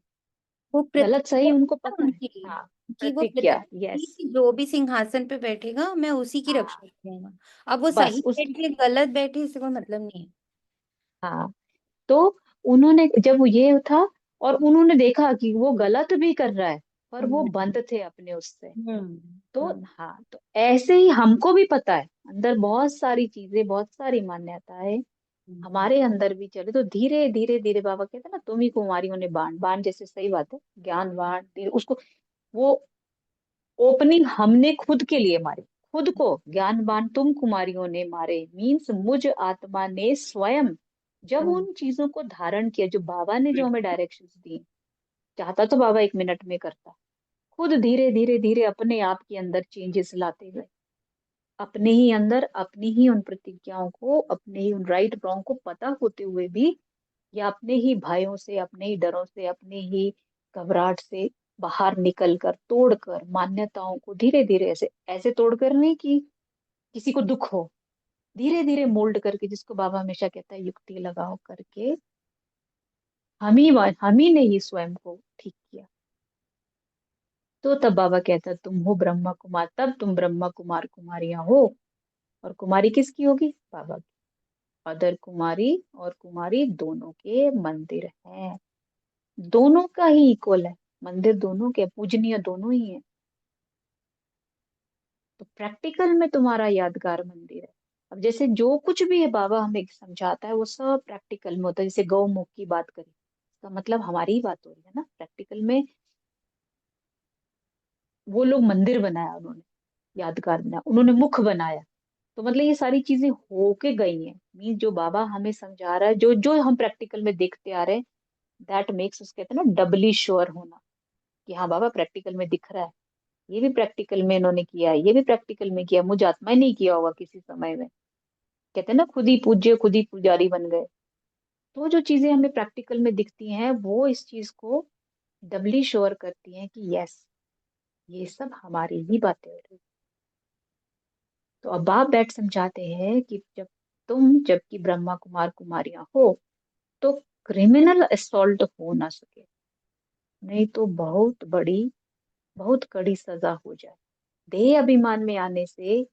वो गलत प्रतिज्ञा सही उनको है पता है। उनकी, हाँ कि वो प्रतिज्ञा, प्रतिज्ञा थी यस। कि जो भी सिंहासन पे बैठेगा मैं उसी की हाँ रक्षा करूंगा। अब वो बस सही उस बैठे गलत बैठे इससे कोई मतलब नहीं है। हाँ तो उन्होंने जब वो ये था, और उन्होंने देखा कि वो गलत भी कर रहा है, पर वो हम्म। बंद थे अपने उससे। हम्म। तो हाँ, तो ऐसे ही हमको भी पता है अंदर बहुत सारी चीजें, बहुत सारी मान्यताएं हम्म। हमारे अंदर भी चले, तो धीरे धीरे धीरे बाबा कहते हैं ना, तुम ही कुमारियों ने बाण बाण, जैसे सही बात है, ज्ञान बाण उसको, वो ओपनिंग हमने खुद के लिए मारी, खुद को ज्ञान बाण तुम कुमारियों ने मारे, मीन्स मुझ आत्मा ने स्वयं जब हम्म। उन चीजों को धारण किया, जो बाबा ने जो हमें डायरेक्शंस दी, चाहता तो बाबा 1 मिनट में करता, खुद धीरे धीरे धीरे अपने आप के अंदर चेंजेस लाते गए, अपने ही अंदर, अपनी ही उन प्रतिज्ञाओं को, अपने ही उन राइट रॉन्ग को पता होते हुए भी, या अपने ही भयों से, अपने ही डरों से, अपने ही घबराहट से बाहर निकल कर, तोड़ कर मान्यताओं को धीरे धीरे, ऐसे ऐसे तोड़ कर नहीं कि किसी को दुख हो, धीरे धीरे मोल्ड करके, जिसको बाबा हमेशा कहता है युक्ति लगाओ करके, हम ही ने ही स्वयं को ठीक किया। तो तब बाबा कहता तुम हो ब्रह्मा कुमार, तब तुम ब्रह्मा कुमार कुमारियां हो। और कुमारी किसकी होगी? बाबा की। अदर कुमारी और कुमारी दोनों के मंदिर हैं, दोनों का ही इक्वल है, मंदिर दोनों के, पूजनीय दोनों ही है। तो प्रैक्टिकल में तुम्हारा यादगार मंदिर है। अब जैसे जो कुछ भी है बाबा हमें समझाता है वो सब प्रैक्टिकल में होता है। जैसे गौमुख की बात करें, इसका मतलब हमारी ही बात हो रही है ना, प्रैक्टिकल में वो लोग मंदिर बनाया उन्होंने, यादगार बनाया उन्होंने, मुख बनाया। तो मतलब ये सारी चीजें होके गई हैं। मीन जो बाबा हमें समझा रहा है, जो जो हम प्रैक्टिकल में देखते आ रहे हैं, दैट मेक्स उसके कहते हैं ना डबली श्योर होना, कि हाँ बाबा प्रैक्टिकल में दिख रहा है, ये भी प्रैक्टिकल में इन्होंने किया है, ये भी प्रैक्टिकल में किया, मुझे आत्मा ही नहीं किया होगा किसी समय में। कहते हैं ना खुद ही पूज्य खुद ही पुजारी बन गए। तो जो चीजें हमें प्रैक्टिकल में दिखती हैं वो इस चीज को डबली श्योर करती हैं कि यस, ये सब हमारी ही बातें हो रही। तो अब बाप बैठ समझाते हैं कि जबकि ब्रह्मा कुमार कुमारियां हो तो क्रिमिनल असॉल्ट हो ना सके, नहीं तो बहुत कड़ी सजा हो जाए। देह अभिमान में आने से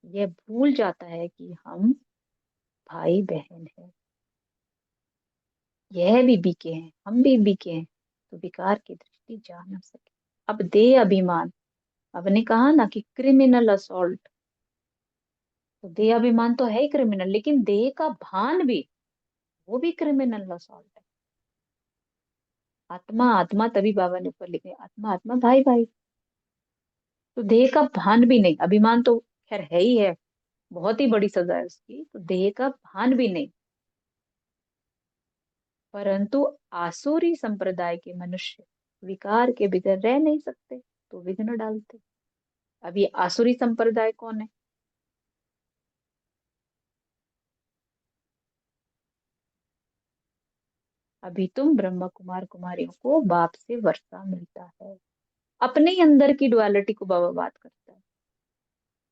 यह भूल जाता है कि हम भाई बहन हैं, यह भी बीके हैं, हम भी बीके हैं, तो विकार की दृष्टि जा ना सके। अब देह अभिमान, अब ने कहा ना कि क्रिमिनल असॉल्ट, तो देह अभिमान तो है ही क्रिमिनल, लेकिन देह का भान भी, वो भी क्रिमिनल असॉल्ट है। आत्मा आत्मा, तभी बाबा ने ऊपर लिखे आत्मा आत्मा भाई भाई। तो देह का भान भी नहीं, अभिमान तो खैर है ही है, बहुत ही बड़ी सजा है उसकी, तो देह का भान भी नहीं। परंतु आसुरी संप्रदाय के मनुष्य विकार के बगैर रह नहीं सकते, तो विघ्न डालते। अब ये आसुरी संप्रदाय कौन है? अभी तुम ब्रह्म कुमार कुमारियों को बाप से वर्षा मिलता है, अपने ही अंदर की डुअलिटी को बाबा बात करता है।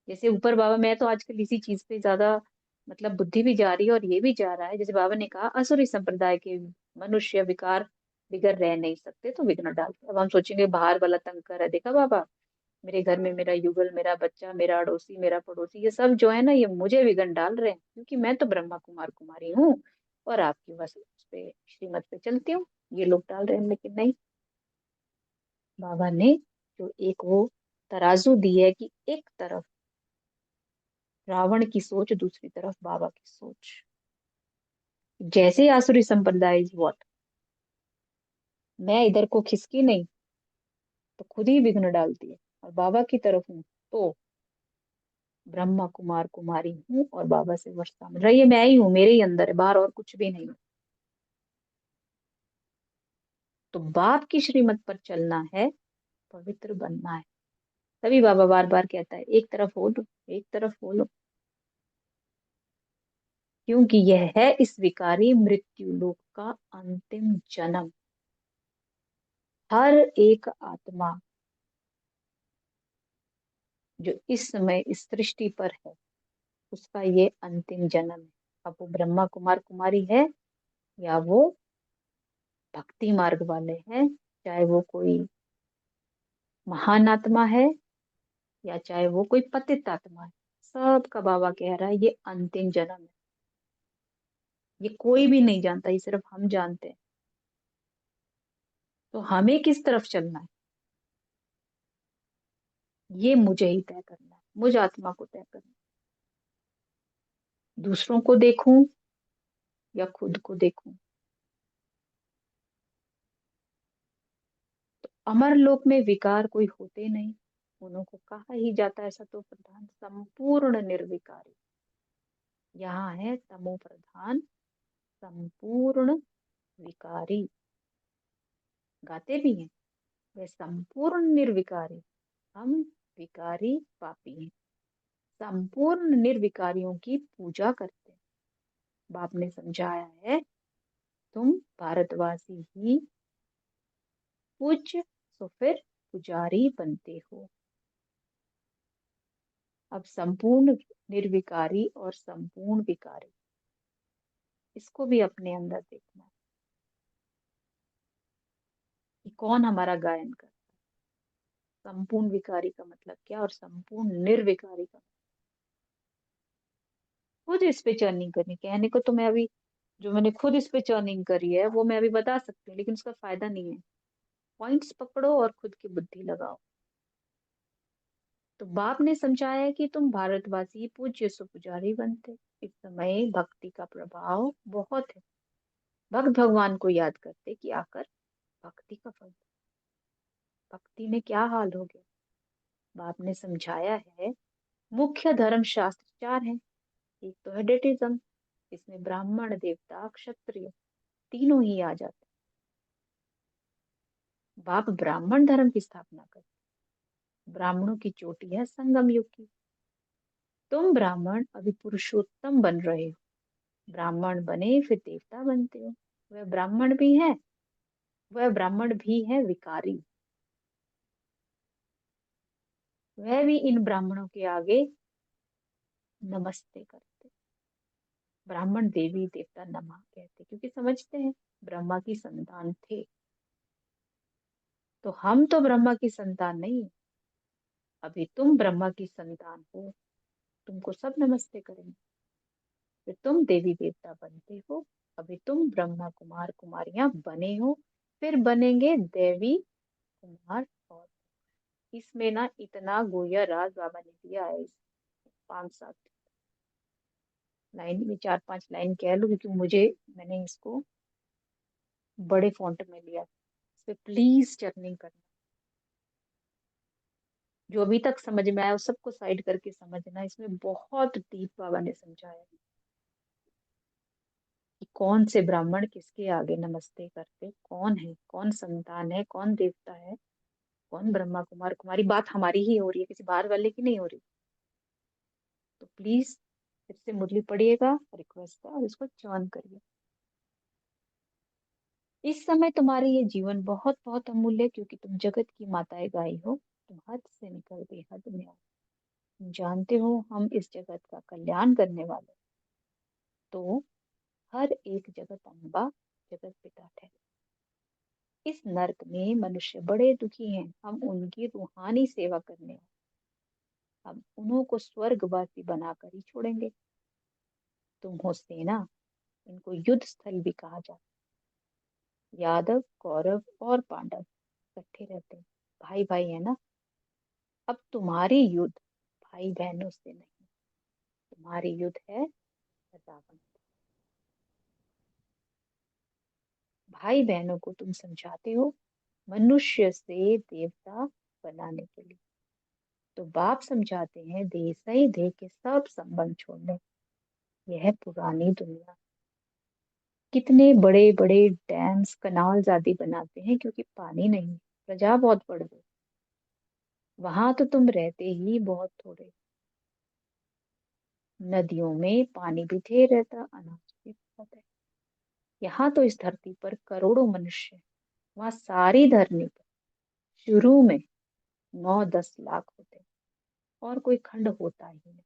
जैसे ऊपर बाबा, मैं तो आजकल इसी चीज पे ज्यादा मतलब बुद्धि भी जा रही है और ये भी जा रहा है। जैसे बाबा ने कहा असुरी संप्रदाय के मनुष्य विकार बिगर रह नहीं सकते, तो विघ्न डालते। अब हम सोचेंगे बाहर वाला तंग कर है, देखा बाबा मेरे घर में मेरा युगल, मेरा बच्चा, मेरा अड़ोसी, मेरा पड़ोसी, ये सब जो है ना, ये मुझे विघ्न डाल रहे हैं, क्योंकि मैं तो ब्रह्मा कुमार कुमारी हूँ और आपकी बस उस पे श्रीमत पे चलती हूँ, ये लोग डाल रहे हैं। लेकिन नहीं, बाबा ने जो एक वो तराजू दी है कि एक तरफ रावण की सोच, दूसरी तरफ बाबा की सोच। जैसे आसुरी संप्रदाय इज व्हाट, मैं इधर को खिसकी नहीं तो खुद ही विघ्न डालती है, और बाबा की तरफ हूँ तो ब्रह्मा कुमार कुमारी हूँ और बाबा से वर्षा मिल रही है, मैं ही हूँ, मेरे ही अंदर है, बाहर और कुछ भी नहीं। तो बाप की श्रीमत पर चलना है, पवित्र बनना है। तभी बाबा बार बार कहता है एक तरफ हो लो, एक तरफ हो लो, क्योंकि यह है इस विकारी मृत्यु लोक का अंतिम जन्म। हर एक आत्मा जो इस समय इस सृष्टि पर है, उसका ये अंतिम जन्म है। अब वो ब्रह्मा कुमार कुमारी है, या वो भक्ति मार्ग वाले हैं, चाहे वो कोई महान आत्मा है या चाहे वो कोई पतित आत्मा है, सबका बाबा कह रहा है ये अंतिम जन्म है। ये कोई भी नहीं जानता, ये सिर्फ हम जानते हैं। तो हमें किस तरफ चलना है, ये मुझे ही तय करना है, मुझ आत्मा को तय करना है। दूसरों को देखूं या खुद को देखूं। अमर लोक में विकार कोई होते नहीं, उन्हों को कहा ही जाता है सतो प्रधान संपूर्ण निर्विकारी। यहाँ है तमो प्रधान संपूर्ण विकारी, गाते भी हैं वे संपूर्ण निर्विकारी, हम विकारी पापी हैं, संपूर्ण निर्विकारियों की पूजा करते हैं। बाप ने समझाया है तुम भारतवासी ही पूज्य, तो फिर पुजारी बनते हो। अब संपूर्ण निर्विकारी और संपूर्ण विकारी, इसको भी अपने अंदर देखना है कि कौन हमारा गायन कर। संपूर्ण विकारी का मतलब क्या और संपूर्ण निर्विकारी का खुद इस पे चर्निंग करनी, कहने को तो मैं अभी जो मैंने खुद इस पे चर्निंग करी है वो मैं अभी बता सकती हूँ, लेकिन उसका फायदा नहीं है। पॉइंट्स पकड़ो और खुद की बुद्धि लगाओ। तो बाप ने समझाया है कि तुम भारतवासी पूज्य सो पुजारी बनते। इस समय भक्ति का प्रभाव बहुत है। भक्त भगवान को याद करते कि आकर भक्ति का फल। भक्ति में क्या हाल हो गया। बाप ने समझाया है मुख्य धर्म शास्त्र 4 हैं। एक तो है डेटिज्म, इसमें ब्राह्मण देवता क्षत्रिय तीनों ही आ जाते हैं। बाप ब्राह्मण धर्म की स्थापना करते। ब्राह्मणों की चोटी है संगम युग की। तुम ब्राह्मण अभी पुरुषोत्तम बन रहे हो। ब्राह्मण बने फिर देवता बनते हो। वह ब्राह्मण भी है, वह ब्राह्मण भी है विकारी। वह भी इन ब्राह्मणों के आगे नमस्ते करते। ब्राह्मण देवी देवता नमः कहते क्योंकि समझते हैं ब्रह्मा की संतान थे। तो हम तो ब्रह्मा की संतान नहीं है। अभी तुम ब्रह्मा की संतान हो, तुमको सब नमस्ते करेंगे। फिर तुम देवी देवता बनते हो। अभी तुम ब्रह्मा कुमार कुमारियां बने हो, फिर बनेंगे देवी कुमार। और इसमें ना इतना गोया राज बाबा ने दिया है। इस 5-7 लाइन में 4-5 लाइन कह लो, क्योंकि मैंने इसको बड़े फॉन्ट में लिया। इस पे प्लीज चर्निंग करना। जो अभी तक समझ में आया उस सबको साइड करके समझना। इसमें बहुत डीप बाबा ने समझाया है कि कौन से ब्राह्मण किसके आगे नमस्ते करते, कौन है, कौन संतान है, कौन देवता है, कौन ब्रह्मा कुमार कुमारी। बात हमारी ही हो रही है, किसी बाहर वाले की नहीं हो रही। तो प्लीज फिर से मुरली पढ़िएगा, रिक्वेस्ट है, और इसको चर्न करिए। इस समय तुम्हारे ये जीवन बहुत बहुत अमूल्य है, क्योंकि तुम जगत की माताएं गाय हो। तुम हद से निकल बेहद में हो। तुम जानते हो हम इस जगत का कल्याण करने वाले। तो हर एक जगत अम्बा जगत पिता ठहरे। इस नर्क में मनुष्य बड़े दुखी हैं। हम उनकी रूहानी सेवा करने आए। हम उन्हों को स्वर्गवासी बनाकर ही छोड़ेंगे। तुम हो सेना, इनको युद्ध स्थल भी कहा जाता है। यादव कौरव और पांडव इकट्ठे रहते हैं, भाई भाई है ना। अब तुम्हारी युद्ध भाई बहनों से नहीं, तुम्हारी युद्ध है रावण। भाई बहनों को तुम समझाते हो मनुष्य से देवता बनाने के लिए। तो बाप समझाते हैं देह सही देह के सब संबंध छोड़ने। यह है पुरानी दुनिया। कितने बड़े बड़े डैम्स कनाल्स आदि बनाते हैं क्योंकि पानी नहीं, प्रजा बहुत बढ़ गई। वहां तो तुम रहते ही बहुत थोड़े। नदियों में पानी भी ढेर रहता, अनाज भी बहुत है। यहाँ तो इस धरती पर करोड़ों मनुष्य हैं। वहां सारी धरती पर शुरू में 9-10 लाख होते, और कोई खंड होता ही नहीं।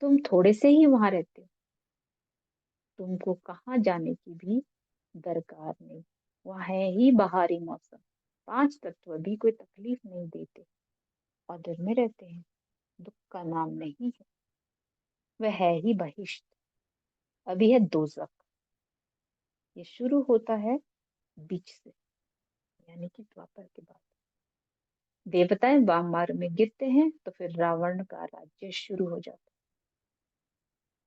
तुम थोड़े से ही वहां रहते हो। तुमको कहाँ जाने की भी दरकार नहीं। वह है ही बाहरी मौसम। 5 तत्व भी कोई तकलीफ नहीं देते और दिल में रहते हैं। दुख का नाम नहीं है। वह है ही बहिष्ठ। अभी है दोजख। ये शुरू होता है बीच से, यानी कि द्वापर के बाद। देवताएं वाममार्ग में गिरते हैं तो फिर रावण का राज्य शुरू हो जाता है।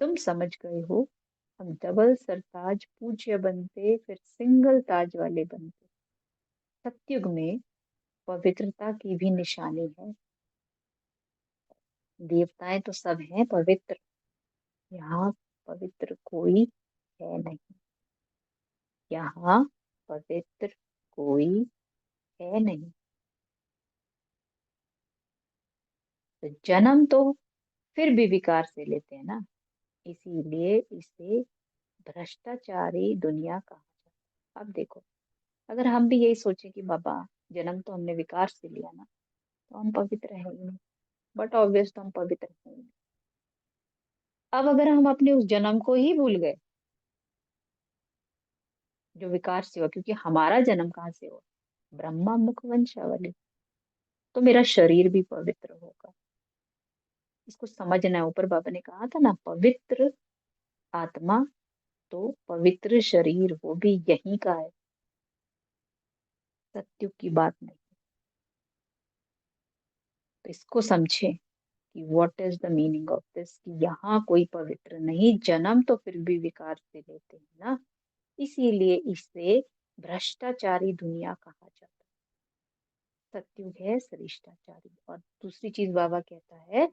तुम समझ गए हो। हम डबल सरताज पूज्य बनते, फिर सिंगल ताज वाले बनते। सतयुग में पवित्रता की भी निशानी है। देवताएं तो सब हैं पवित्र, यहाँ पवित्र कोई है नहीं। यहाँ पवित्र कोई है नहीं। तो जन्म तो फिर भी विकार से लेते हैं ना, इसीलिए इसे भ्रष्टाचारी दुनिया कहा जाता है। अब देखो, अगर हम भी यही सोचे कि बाबा जन्म तो हमने विकार से लिया ना, तो हम पवित्र है ही नहीं। बट ऑब्वियस तो हम पवित्र हैं ही नहीं। अब अगर हम अपने उस जन्म को ही भूल गए जो विकार से हुआ, क्योंकि हमारा जन्म कहाँ से हुआ, ब्रह्मा मुख वंशावली, तो मेरा शरीर भी पवित्र होगा। इसको समझना है। ऊपर बाबा ने कहा था ना, पवित्र आत्मा तो पवित्र शरीर, वो भी यहीं का है, सत्युग की बात नहीं। तो इसको समझे कि what is the meaning of this, कि यहाँ कोई पवित्र नहीं, जन्म तो फिर भी विकार से लेते हैं ना, इसीलिए इसे भ्रष्टाचारी दुनिया कहा जाता है। सत्युग है शिष्टाचारी। और दूसरी चीज बाबा कहता है,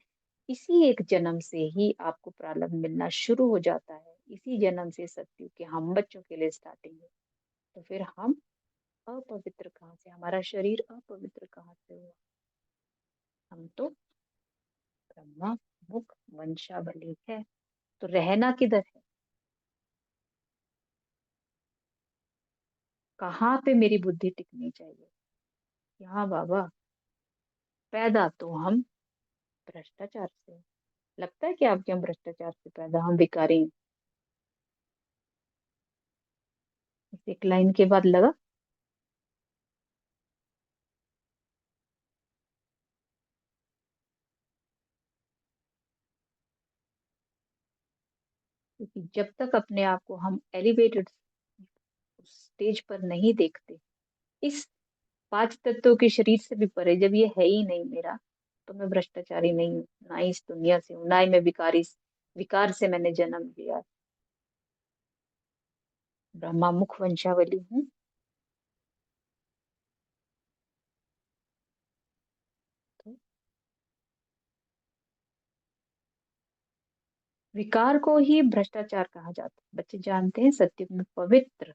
इसी एक जन्म से ही आपको प्रारब्ध मिलना शुरू हो जाता है, इसी जन्म से सत्युग के हम बच्चों के लिए स्टार्टिंग है। तो फिर हम अपवित्र कहाँ से, हमारा शरीर अपवित्र कहाँ से हुआ? हम तो ब्रह्मा मुख वंशावली है, तो रहना किधर है? कहाँ पे मेरी बुद्धि टिकनी चाहिए? यहाँ बाबा। पैदा तो हम भ्रष्टाचार से हैं। लगता है कि आपके हम भ्रष्टाचार से पैदा, हम भिखारी हैं। इस एक लाइन के बाद लगा क्योंकि जब तक अपने आप को हम एलिवेटेड स्टेज पर नहीं देखते, इस पांच तत्वों के शरीर से भी परे, जब ये है ही नहीं मेरा, तो मैं भ्रष्टाचारी नहीं हूँ, ना ही इस दुनिया से हूँ, ना ही मैं विकारी, विकार से मैंने जन्म लिया। ब्रह्मा मुख वंशावली हूँ। तो विकार को ही भ्रष्टाचार कहा जाता है। बच्चे जानते हैं सत्युग में पवित्र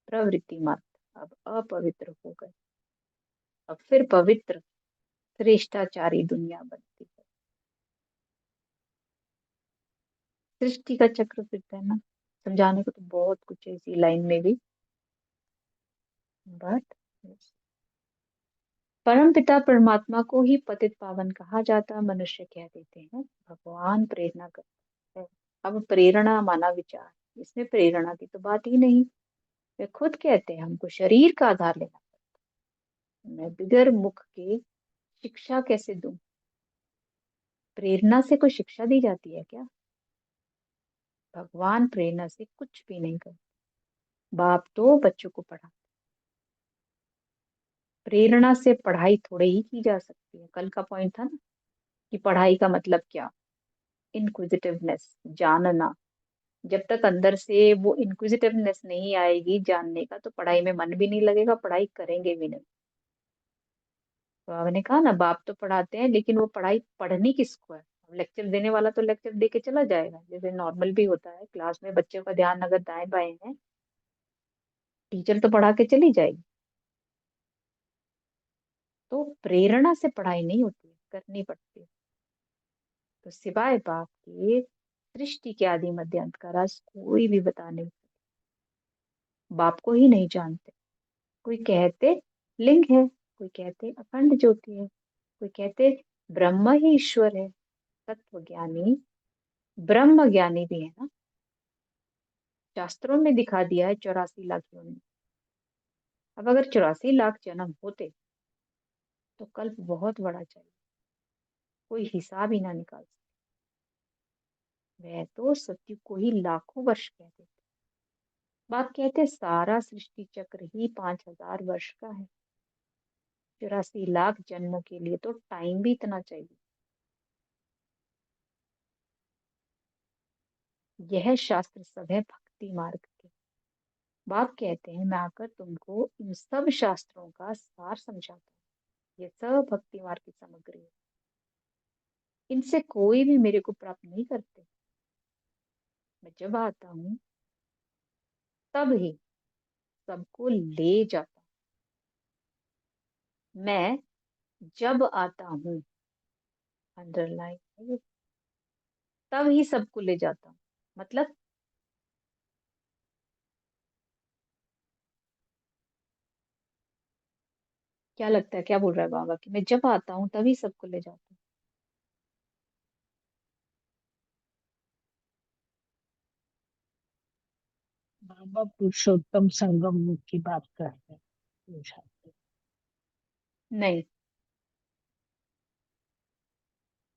प्रवृत्ति मात्र, अब अपवित्र हो गए, अब फिर पवित्र श्रेष्ठाचारी दुनिया बनती है। सृष्टि का चक्र फिरता है ना। समझाने को तो बहुत कुछ है इसी लाइन में भी, बट परम पिता परमात्मा को ही पतित पावन कहा जाता, मनुष्य कह देते हैं, भगवान प्रेरणा करता है। अब प्रेरणा माना विचार, इसमें प्रेरणा की तो बात ही नहीं। वे खुद कहते हैं हमको शरीर का आधार लेना पड़ता है। मैं बिगर मुख के शिक्षा कैसे दूं? प्रेरणा से कोई शिक्षा दी जाती है क्या? भगवान प्रेरणा से कुछ भी नहीं करते। बाप तो बच्चों को पढ़ा, प्रेरणा से पढ़ाई थोड़े ही की जा सकती है। कल का पॉइंट था ना कि पढ़ाई का मतलब क्या, इनक्विजिटिवनेस, जानना। जब तक अंदर से वो इनक्विजिटिवनेस नहीं आएगी जानने का, तो पढ़ाई में मन भी नहीं लगेगा, पढ़ाई करेंगे भी नहीं। तो आपने कहा ना, बाप तो पढ़ाते हैं, लेकिन वो पढ़ाई पढ़नी किसको है? लेक्चर देने वाला तो लेक्चर दे के चला जाएगा, जैसे नॉर्मल भी होता है क्लास में, बच्चों का ध्यान अगर दाएं बाएं है, टीचर तो पढ़ा के चली जाएगी। तो प्रेरणा से पढ़ाई नहीं होती है, करनी पड़ती है। तो सिवाय बाप के सृष्टि के आदि मध्य अंत का राज कोई भी बता नहीं सकता। बाप को ही नहीं जानते। कोई कहते लिंग है, कोई कहते अखंड ज्योति है, कोई कहते ब्रह्म ही ईश्वर है। तत्व ज्ञानी ब्रह्म ज्ञानी भी है ना। शास्त्रों में दिखा दिया है 84 लाख योनि। अब अगर 84 लाख जन्म होते तो कल्प बहुत बड़ा चाहिए, कोई हिसाब ही ना निकाल सकते। वह तो सत्य को ही लाखों वर्ष कहते थे। बाप कहते सारा सृष्टि चक्र ही 5000 वर्ष का है। 84 लाख जन्मों के लिए तो टाइम भी इतना चाहिए। यह शास्त्र सब है भक्ति मार्ग के। बाप कहते हैं मैं आकर तुमको इन सब शास्त्रों का सार समझाता हूँ। ये सब भक्ति मार्ग की सामग्री है। इनसे कोई भी मेरे को प्राप्त नहीं करते। मैं जब आता हूँ तब ही सबको ले जाता हूँ। मैं जब आता हूँ, अंडरलाइन, तब ही सबको ले जाता हूँ। मतलब क्या लगता है, क्या बोल रहा है बाबा कि मैं जब आता हूँ तभी सबको ले जाता हूँ? बाबा पुरुषोत्तम संगम की बात करते हैं। नहीं,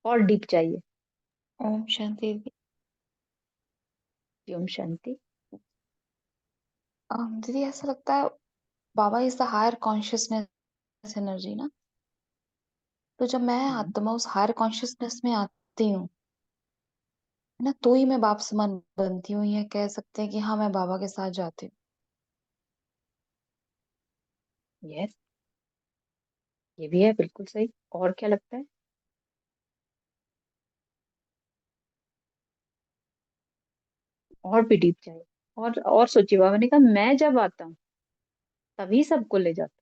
और डीप चाहिए? ओम शांति दीदी। ओम शांति। दीदी ऐसा लगता है Baba is the higher consciousness energy ना। तो जब मैं आत्मा उस हायर कॉन्शियसनेस में आती हूँ है ना, तो ही मैं बाप समान बनती हूँ, या कह सकते हैं कि हाँ मैं बाबा के साथ जाती हूँ। यस, ये भी है, बिल्कुल सही। और क्या लगता है? और भी डीप चाहिए? और सोचिए, बाबा ने कहा मैं जब आता हूँ तभी सबको ले जाता हूँ।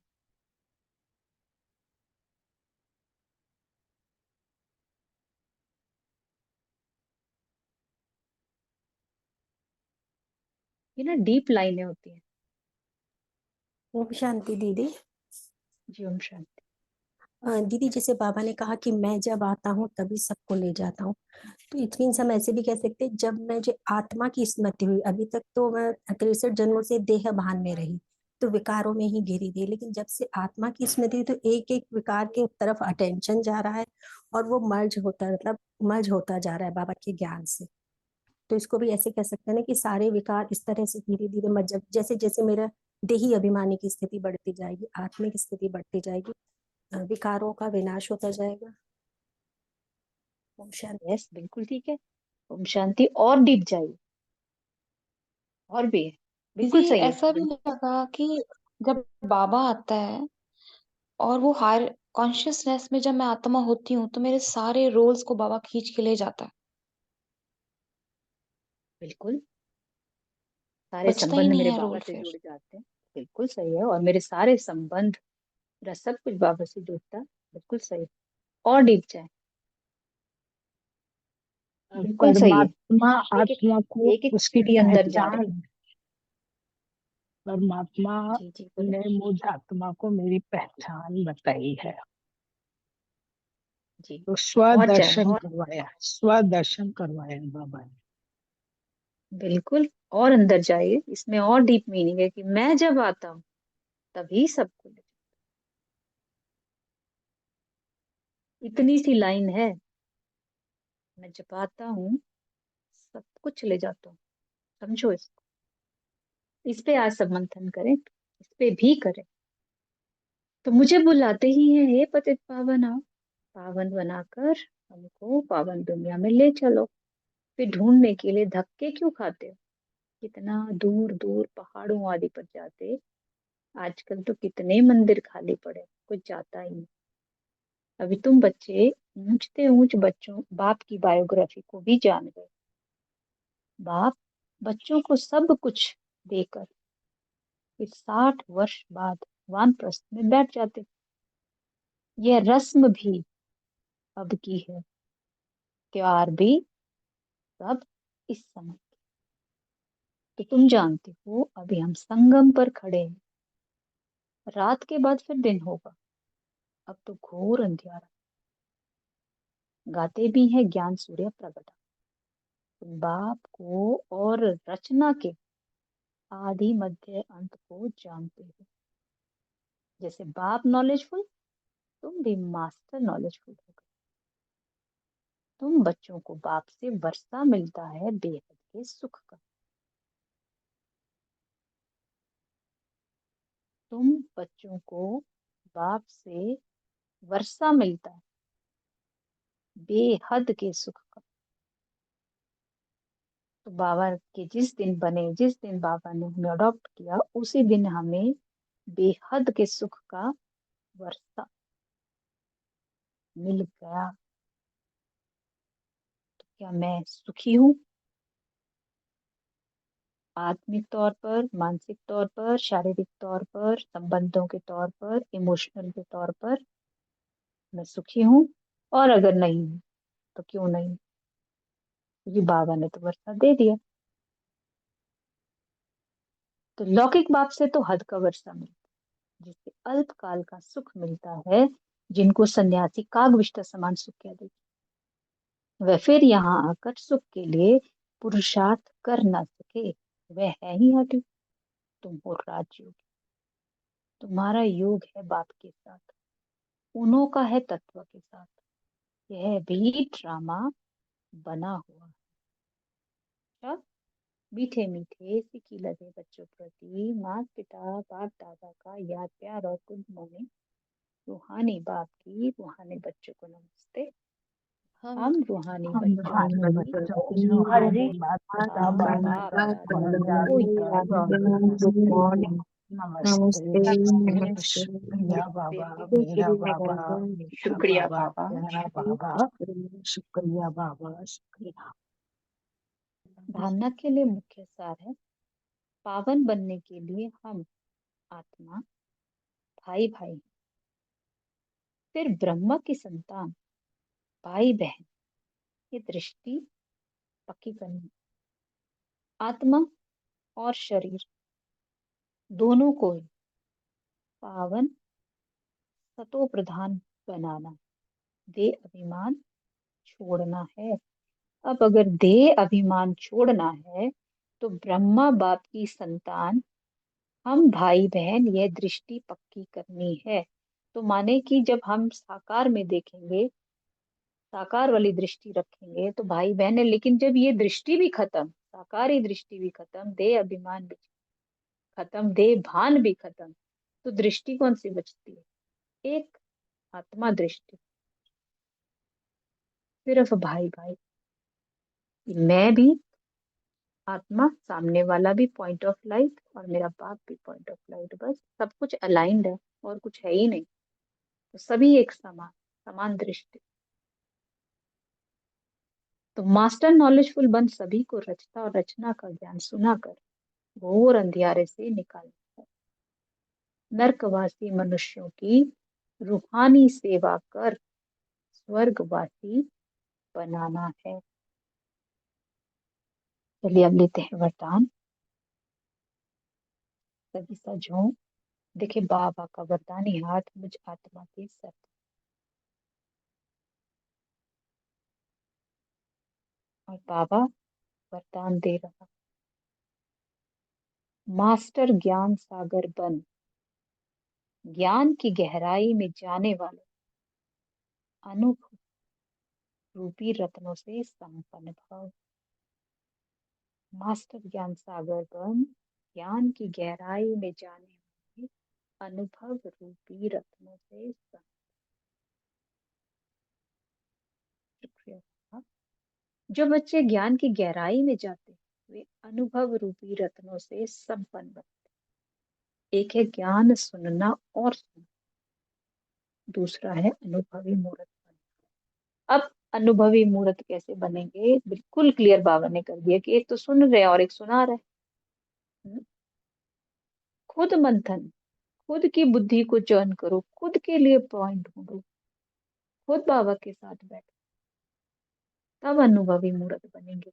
ये ना डीप लाइनें होती हैं। ओम शांति दीदी। जी ओम शांति। दीदी जैसे बाबा ने कहा कि मैं जब आता हूँ तभी सबको ले जाता हूँ, तो इट मीन्स हम ऐसे भी कह सकते हैं जब मुझे आत्मा की स्मृति हुई, अभी तक तो मैं 63 जन्मों से देह भान में रही, तो विकारों में ही घिरी थी, लेकिन जब से आत्मा की स्मृति हुई तो एक एक विकार के तरफ अटेंशन जा रहा है और वो मर्ज होता है, मतलब मर्ज होता जा रहा है बाबा के ज्ञान से। तो इसको भी ऐसे कह सकते हैं ना कि सारे विकार इस तरह से धीरे धीरे मर, जब जैसे जैसे मेरा देही अभिमानी की स्थिति बढ़ती जाएगी, आत्मिक स्थिति बढ़ती जाएगी, विकारों का विनाश होता जाएगा। ओम शांति। यस, बिल्कुल ठीक है। ओम शांति। और डीप चाहिए? और भी है, बिल्कुल दीदी सही है, ऐसा भी बिल्कुल। लगा कि जब बाबा आता है और वो हायर कॉन्शियसनेस में जब मैं आत्मा होती हूँ, तो मेरे सारे रोल्स को बाबा खींच के ले जाता है। बिल्कुल, सारे बचता ही संबंध नहीं मेरे है बाबा रोल से फिर। जुड़ जाते हैं। बिल्कुल सही है, और मेरे सारे संबंध, मेरा सब कुछ बाबा से जुड़ता है। बिल्कुल सही। और डीप चाहिए? बिल्कुल सही है। परमात्मा एक एक, आत्मा को एक एक उसकी के अंदर जा रहे पहचान, परमात्मा हैं। जी जी बोले। ने मुझ आत्मा को मेरी पहचान बताई है, जी। तो और चाहे स्वदर्शन और, करवाया, स्वदर्शन करवाया बाबा ने। बिल्कुल। और अंदर जाइए, इसमें और डीप मीनिंग है कि मैं जब आता हूँ तभी सबको ले। इतनी सी लाइन है, मैं जब आता हूँ सब कुछ ले जाता हूँ। समझो इसको। इस पे आज सब मंथन करें, इस पे भी करें। तो मुझे बुलाते ही हैं, हे पतित पावन आओ, पावन बनाकर हमको पावन दुनिया में ले चलो। फिर ढूंढने के लिए धक्के क्यों खाते हो? कितना दूर दूर पहाड़ों आदि पर जाते। आजकल तो कितने मंदिर खाली पड़े, कुछ जाता ही नहीं। अभी तुम बच्चे ऊंचते ऊंच बच्चों बाप की बायोग्राफी को भी जान गए। बाप बच्चों को सब कुछ देकर फिर 60 वर्ष बाद वानप्रस्थ में बैठ जाते। यह रस्म भी अब की है, त्योहार भी सब इस समय। तो तुम जानते हो अभी हम संगम पर खड़े हैं। रात के बाद फिर दिन होगा। अब तो घोर अंधियारा। गाते भी है ज्ञान सूर्य प्रगटा। तुम बाप को और रचना के आदि मध्य अंत को जानते हो। जैसे बाप नॉलेजफुल, तुम भी मास्टर नॉलेजफुल हो। तुम बच्चों को बाप से वर्षा मिलता है बेहद के सुख का। तुम बच्चों को बाप से वर्षा मिलता है बेहद के सुख का। तो बाबा के जिस दिन बने, जिस दिन बाबा ने हमें अडॉप्ट किया, उसी दिन हमें बेहद के सुख का वर्षा मिल गया। तो क्या मैं सुखी हूँ? आत्मिक तौर पर, मानसिक तौर पर, शारीरिक तौर पर, संबंधों के तौर पर, इमोशनल के तौर पर मैं सुखी हूँ? और अगर नहीं हूँ तो क्यों नहीं? क्योंकि बाबा ने तो वर्षा दे दिया। तो लौकिक बाप से तो हद का वर्षा मिलता है, जिससे अल्पकाल का सुख मिलता है, जिनको सन्यासी कागविष्ट समान सुख कह देते। वह फिर यहाँ आकर सुख के लिए पुरुषार्थ कर न सके। वह है ही हठी। तुम हो राजयोग। तुम्हारा योग है बाप के साथ, उन्हों का है तत्व के साथ। यह भी ड्रामा बना हुआ है। अच्छा, मीठे मीठे सिक्की लगे बच्चों प्रति माता पिता बाप दादा का याद प्यार और गुड मॉर्निंग। रूहानी बाप की रूहानी बच्चों को नमस्ते। हम रूहानी बच्चों की रूहानी बाप दादा को याद गुड मॉर्निंग। नमस्ते। नमस्ते। शुक्रिया बाबा, मेरा शुक्रिया बाबा, बाबा। मेरा शुक्रिया बाबा, बाबा। प्यारा बाबा, शुक्रिया। शुक्रिया बाबा, शुक्रिया। भावना के लिए मुख्य सार है, पावन बनने के लिए हम आत्मा भाई भाई, फिर ब्रह्मा की संतान भाई बहन, ये दृष्टि पक्की करनी। आत्मा और शरीर दोनों को ही पावन सतो प्रधान बनाना, देह अभिमान छोड़ना है। अब अगर देह अभिमान छोड़ना है तो ब्रह्मा बाप की संतान हम भाई बहन, यह दृष्टि पक्की करनी है। तो माने कि जब हम साकार में देखेंगे, साकार वाली दृष्टि रखेंगे तो भाई बहन है, लेकिन जब ये दृष्टि भी खत्म, साकारी दृष्टि भी खत्म, देह अभिमान भी खत्म, देह भान भी खत्म, तो दृष्टि कौन सी बचती है? एक आत्मा दृष्टि, सिर्फ भाई भाई। मैं भी आत्मा, सामने वाला भी पॉइंट ऑफ लाइट और मेरा बाप भी पॉइंट ऑफ लाइट, बस सब कुछ अलाइंड है और कुछ है ही नहीं। तो सभी एक समान, समान दृष्टि। तो मास्टर नॉलेजफुल बन सभी को रचता और रचना का ज्ञान सुनाकर घोर अंधियारे से निकालना है। नरकवासी मनुष्यों की रूहानी सेवा कर स्वर्गवासी बनाना है। चलिए अब लेते हैं वरदान। सभी सजो, देखिए बाबा का वरदानी हाथ मुझ आत्मा के सर, और बाबा वरदान दे रहा, मास्टर ज्ञान सागर बन, ज्ञान की गहराई में जाने वाले अनुभव रूपी रत्नों से संपन्न भव। मास्टर ज्ञान सागर बन, ज्ञान की गहराई में जाने वाले अनुभव रूपी रत्नों से संपन्न। शुक्रिया। जो बच्चे ज्ञान की गहराई में जाते वे अनुभव रूपी रत्नों से संपन्न बनते। एक है ज्ञान सुनना और सुनना, दूसरा है अनुभवी मूर्त बनना। अब अनुभवी मूर्त कैसे बनेंगे? बिल्कुल क्लियर बाबा ने कर दिया कि एक तो सुन रहे और एक सुना रहे। खुद मंथन, खुद की बुद्धि को चयन करो, खुद के लिए पॉइंट ढूंढो, खुद बाबा के साथ बैठो, तब अनुभवी मूर्त बनेंगे।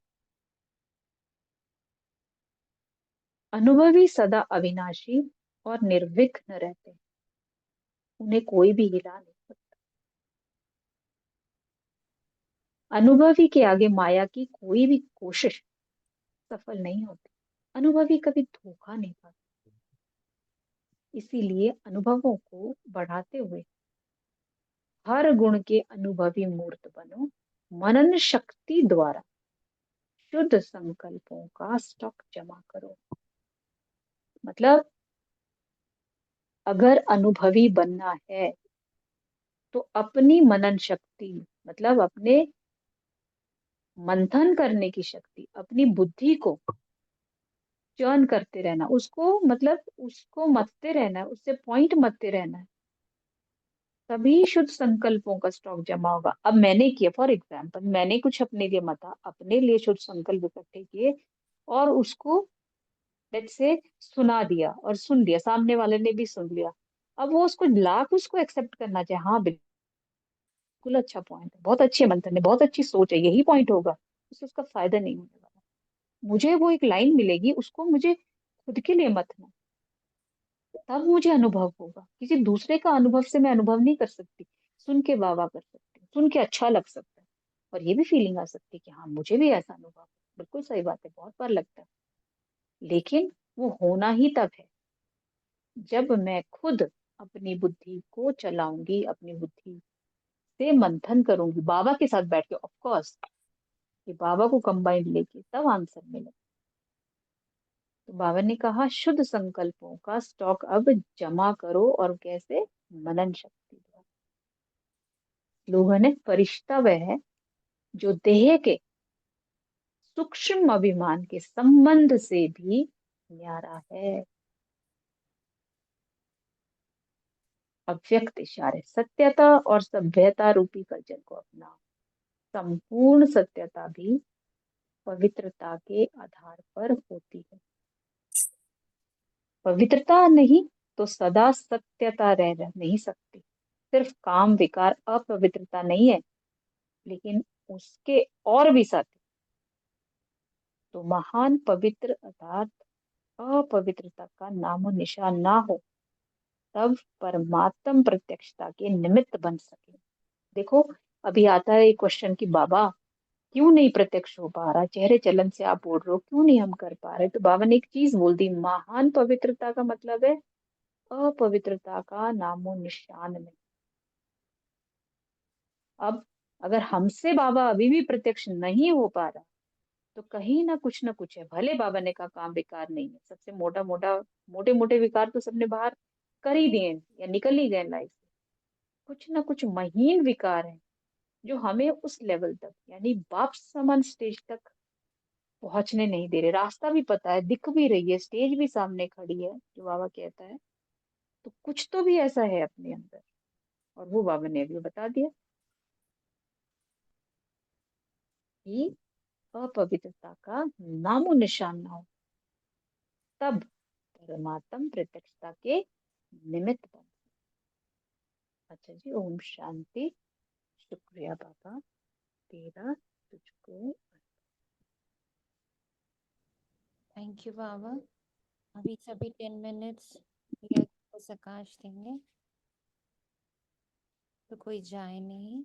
अनुभवी सदा अविनाशी और निर्विघ्न रहते हैं, उन्हें कोई भी हिला नहीं सकता। अनुभवी के आगे माया की कोई भी कोशिश सफल नहीं होती। अनुभवी कभी धोखा नहीं पाते। इसीलिए अनुभवों को बढ़ाते हुए हर गुण के अनुभवी मूर्त बनो। मनन शक्ति द्वारा शुद्ध संकल्पों का स्टॉक जमा करो। मतलब अगर अनुभवी बनना है तो अपनी मनन शक्ति, मतलब अपने मंथन करने की शक्ति, अपनी बुद्धि को चर्न करते रहना, उसको मतलब उसको मथते रहना है, उससे पॉइंट मथते रहना है, तभी शुद्ध संकल्पों का स्टॉक जमा होगा। अब मैंने किया, फॉर एग्जाम्पल मैंने कुछ अपने लिए मता, अपने लिए शुद्ध संकल्प इकट्ठे किए और उसको लेट्स से सुना दिया और सुन लिया, सामने वाले ने भी सुन लिया। अब वो उसको लाख उसको एक्सेप्ट करना चाहिए, हाँ बिल्कुल अच्छा पॉइंट है, बहुत अच्छे मंथन है, बहुत अच्छी सोच है, यही पॉइंट होगा, उससे उसका फायदा नहीं होने वाला। मुझे वो एक लाइन मिलेगी, उसको मुझे खुद के लिए मतना, तब मुझे अनुभव होगा। किसी दूसरे का अनुभव से मैं अनुभव नहीं कर सकती। सुन के वाह वाह कर सकती हूँ, सुन के अच्छा लग सकता है और ये भी फीलिंग आ सकती है कि हाँ मुझे भी ऐसा अनुभव है। बिल्कुल सही बात है, बहुत बार लगता है, लेकिन वो होना ही तब है जब मैं खुद अपनी बुद्धि को चलाऊंगी, अपनी बुद्धि से मंथन करूंगी बाबा के साथ बैठ के, ऑफ कोर्स कि बाबा को कंबाइंड लेके तब आंसर मिले। तो बाबा ने कहा शुद्ध संकल्पों का स्टॉक अब जमा करो, और कैसे? मनन शक्ति द्वारा। लोगों ने फरिश्ता वह है जो देह के सूक्ष्म अभिमान के संबंध से भी न्यारा है। अव्यक्त इशारे सत्यता और सभ्यता रूपी कल्चर को अपनाओ। संपूर्ण सत्यता भी पवित्रता के आधार पर होती है। पवित्रता नहीं तो सदा सत्यता रह नहीं सकती। सिर्फ काम विकार अपवित्रता नहीं है, लेकिन उसके और भी साथ। तो महान पवित्र अर्थात अपवित्रता का नामो निशान ना हो, तब परमात्म प्रत्यक्षता के निमित्त बन सके। देखो अभी आता है एक क्वेश्चन कि बाबा क्यों नहीं प्रत्यक्ष हो पा रहा, चेहरे चलन से आप बोल रहे हो, क्यों नहीं हम कर पा रहे? तो बाबा ने एक चीज बोल दी, महान पवित्रता का मतलब है अपवित्रता का नामो निशान नहीं। अब अगर हमसे बाबा अभी भी प्रत्यक्ष नहीं हो पा रहा, तो कहीं ना कुछ है। भले बाबा ने कहा काम विकार नहीं है, सबसे मोटे मोटे विकार तो सबने बाहर कर ही दिए या निकल ही गए लाइफ से। कुछ ना कुछ महीन विकार है जो हमें उस लेवल तक, यानी बाप समान स्टेज तक पहुंचने नहीं दे रहे। रास्ता भी पता है, दिख भी रही है, स्टेज भी सामने खड़ी है जो बाबा कहता है। तो कुछ तो भी ऐसा है अपने अंदर, और वो बाबा ने अभी बता दिया कि अपवित्रता का नामो निशान ना हो, तब परमात्म प्रत्यक्षता के निमित्त बन। अच्छा जी, ओम शांति। शुक्रिया बाबा, तेरा तुझको। थैंक यू बाबा। अभी सभी 10 मिनट्स को प्रकाश देंगे, तो कोई जाए नहीं।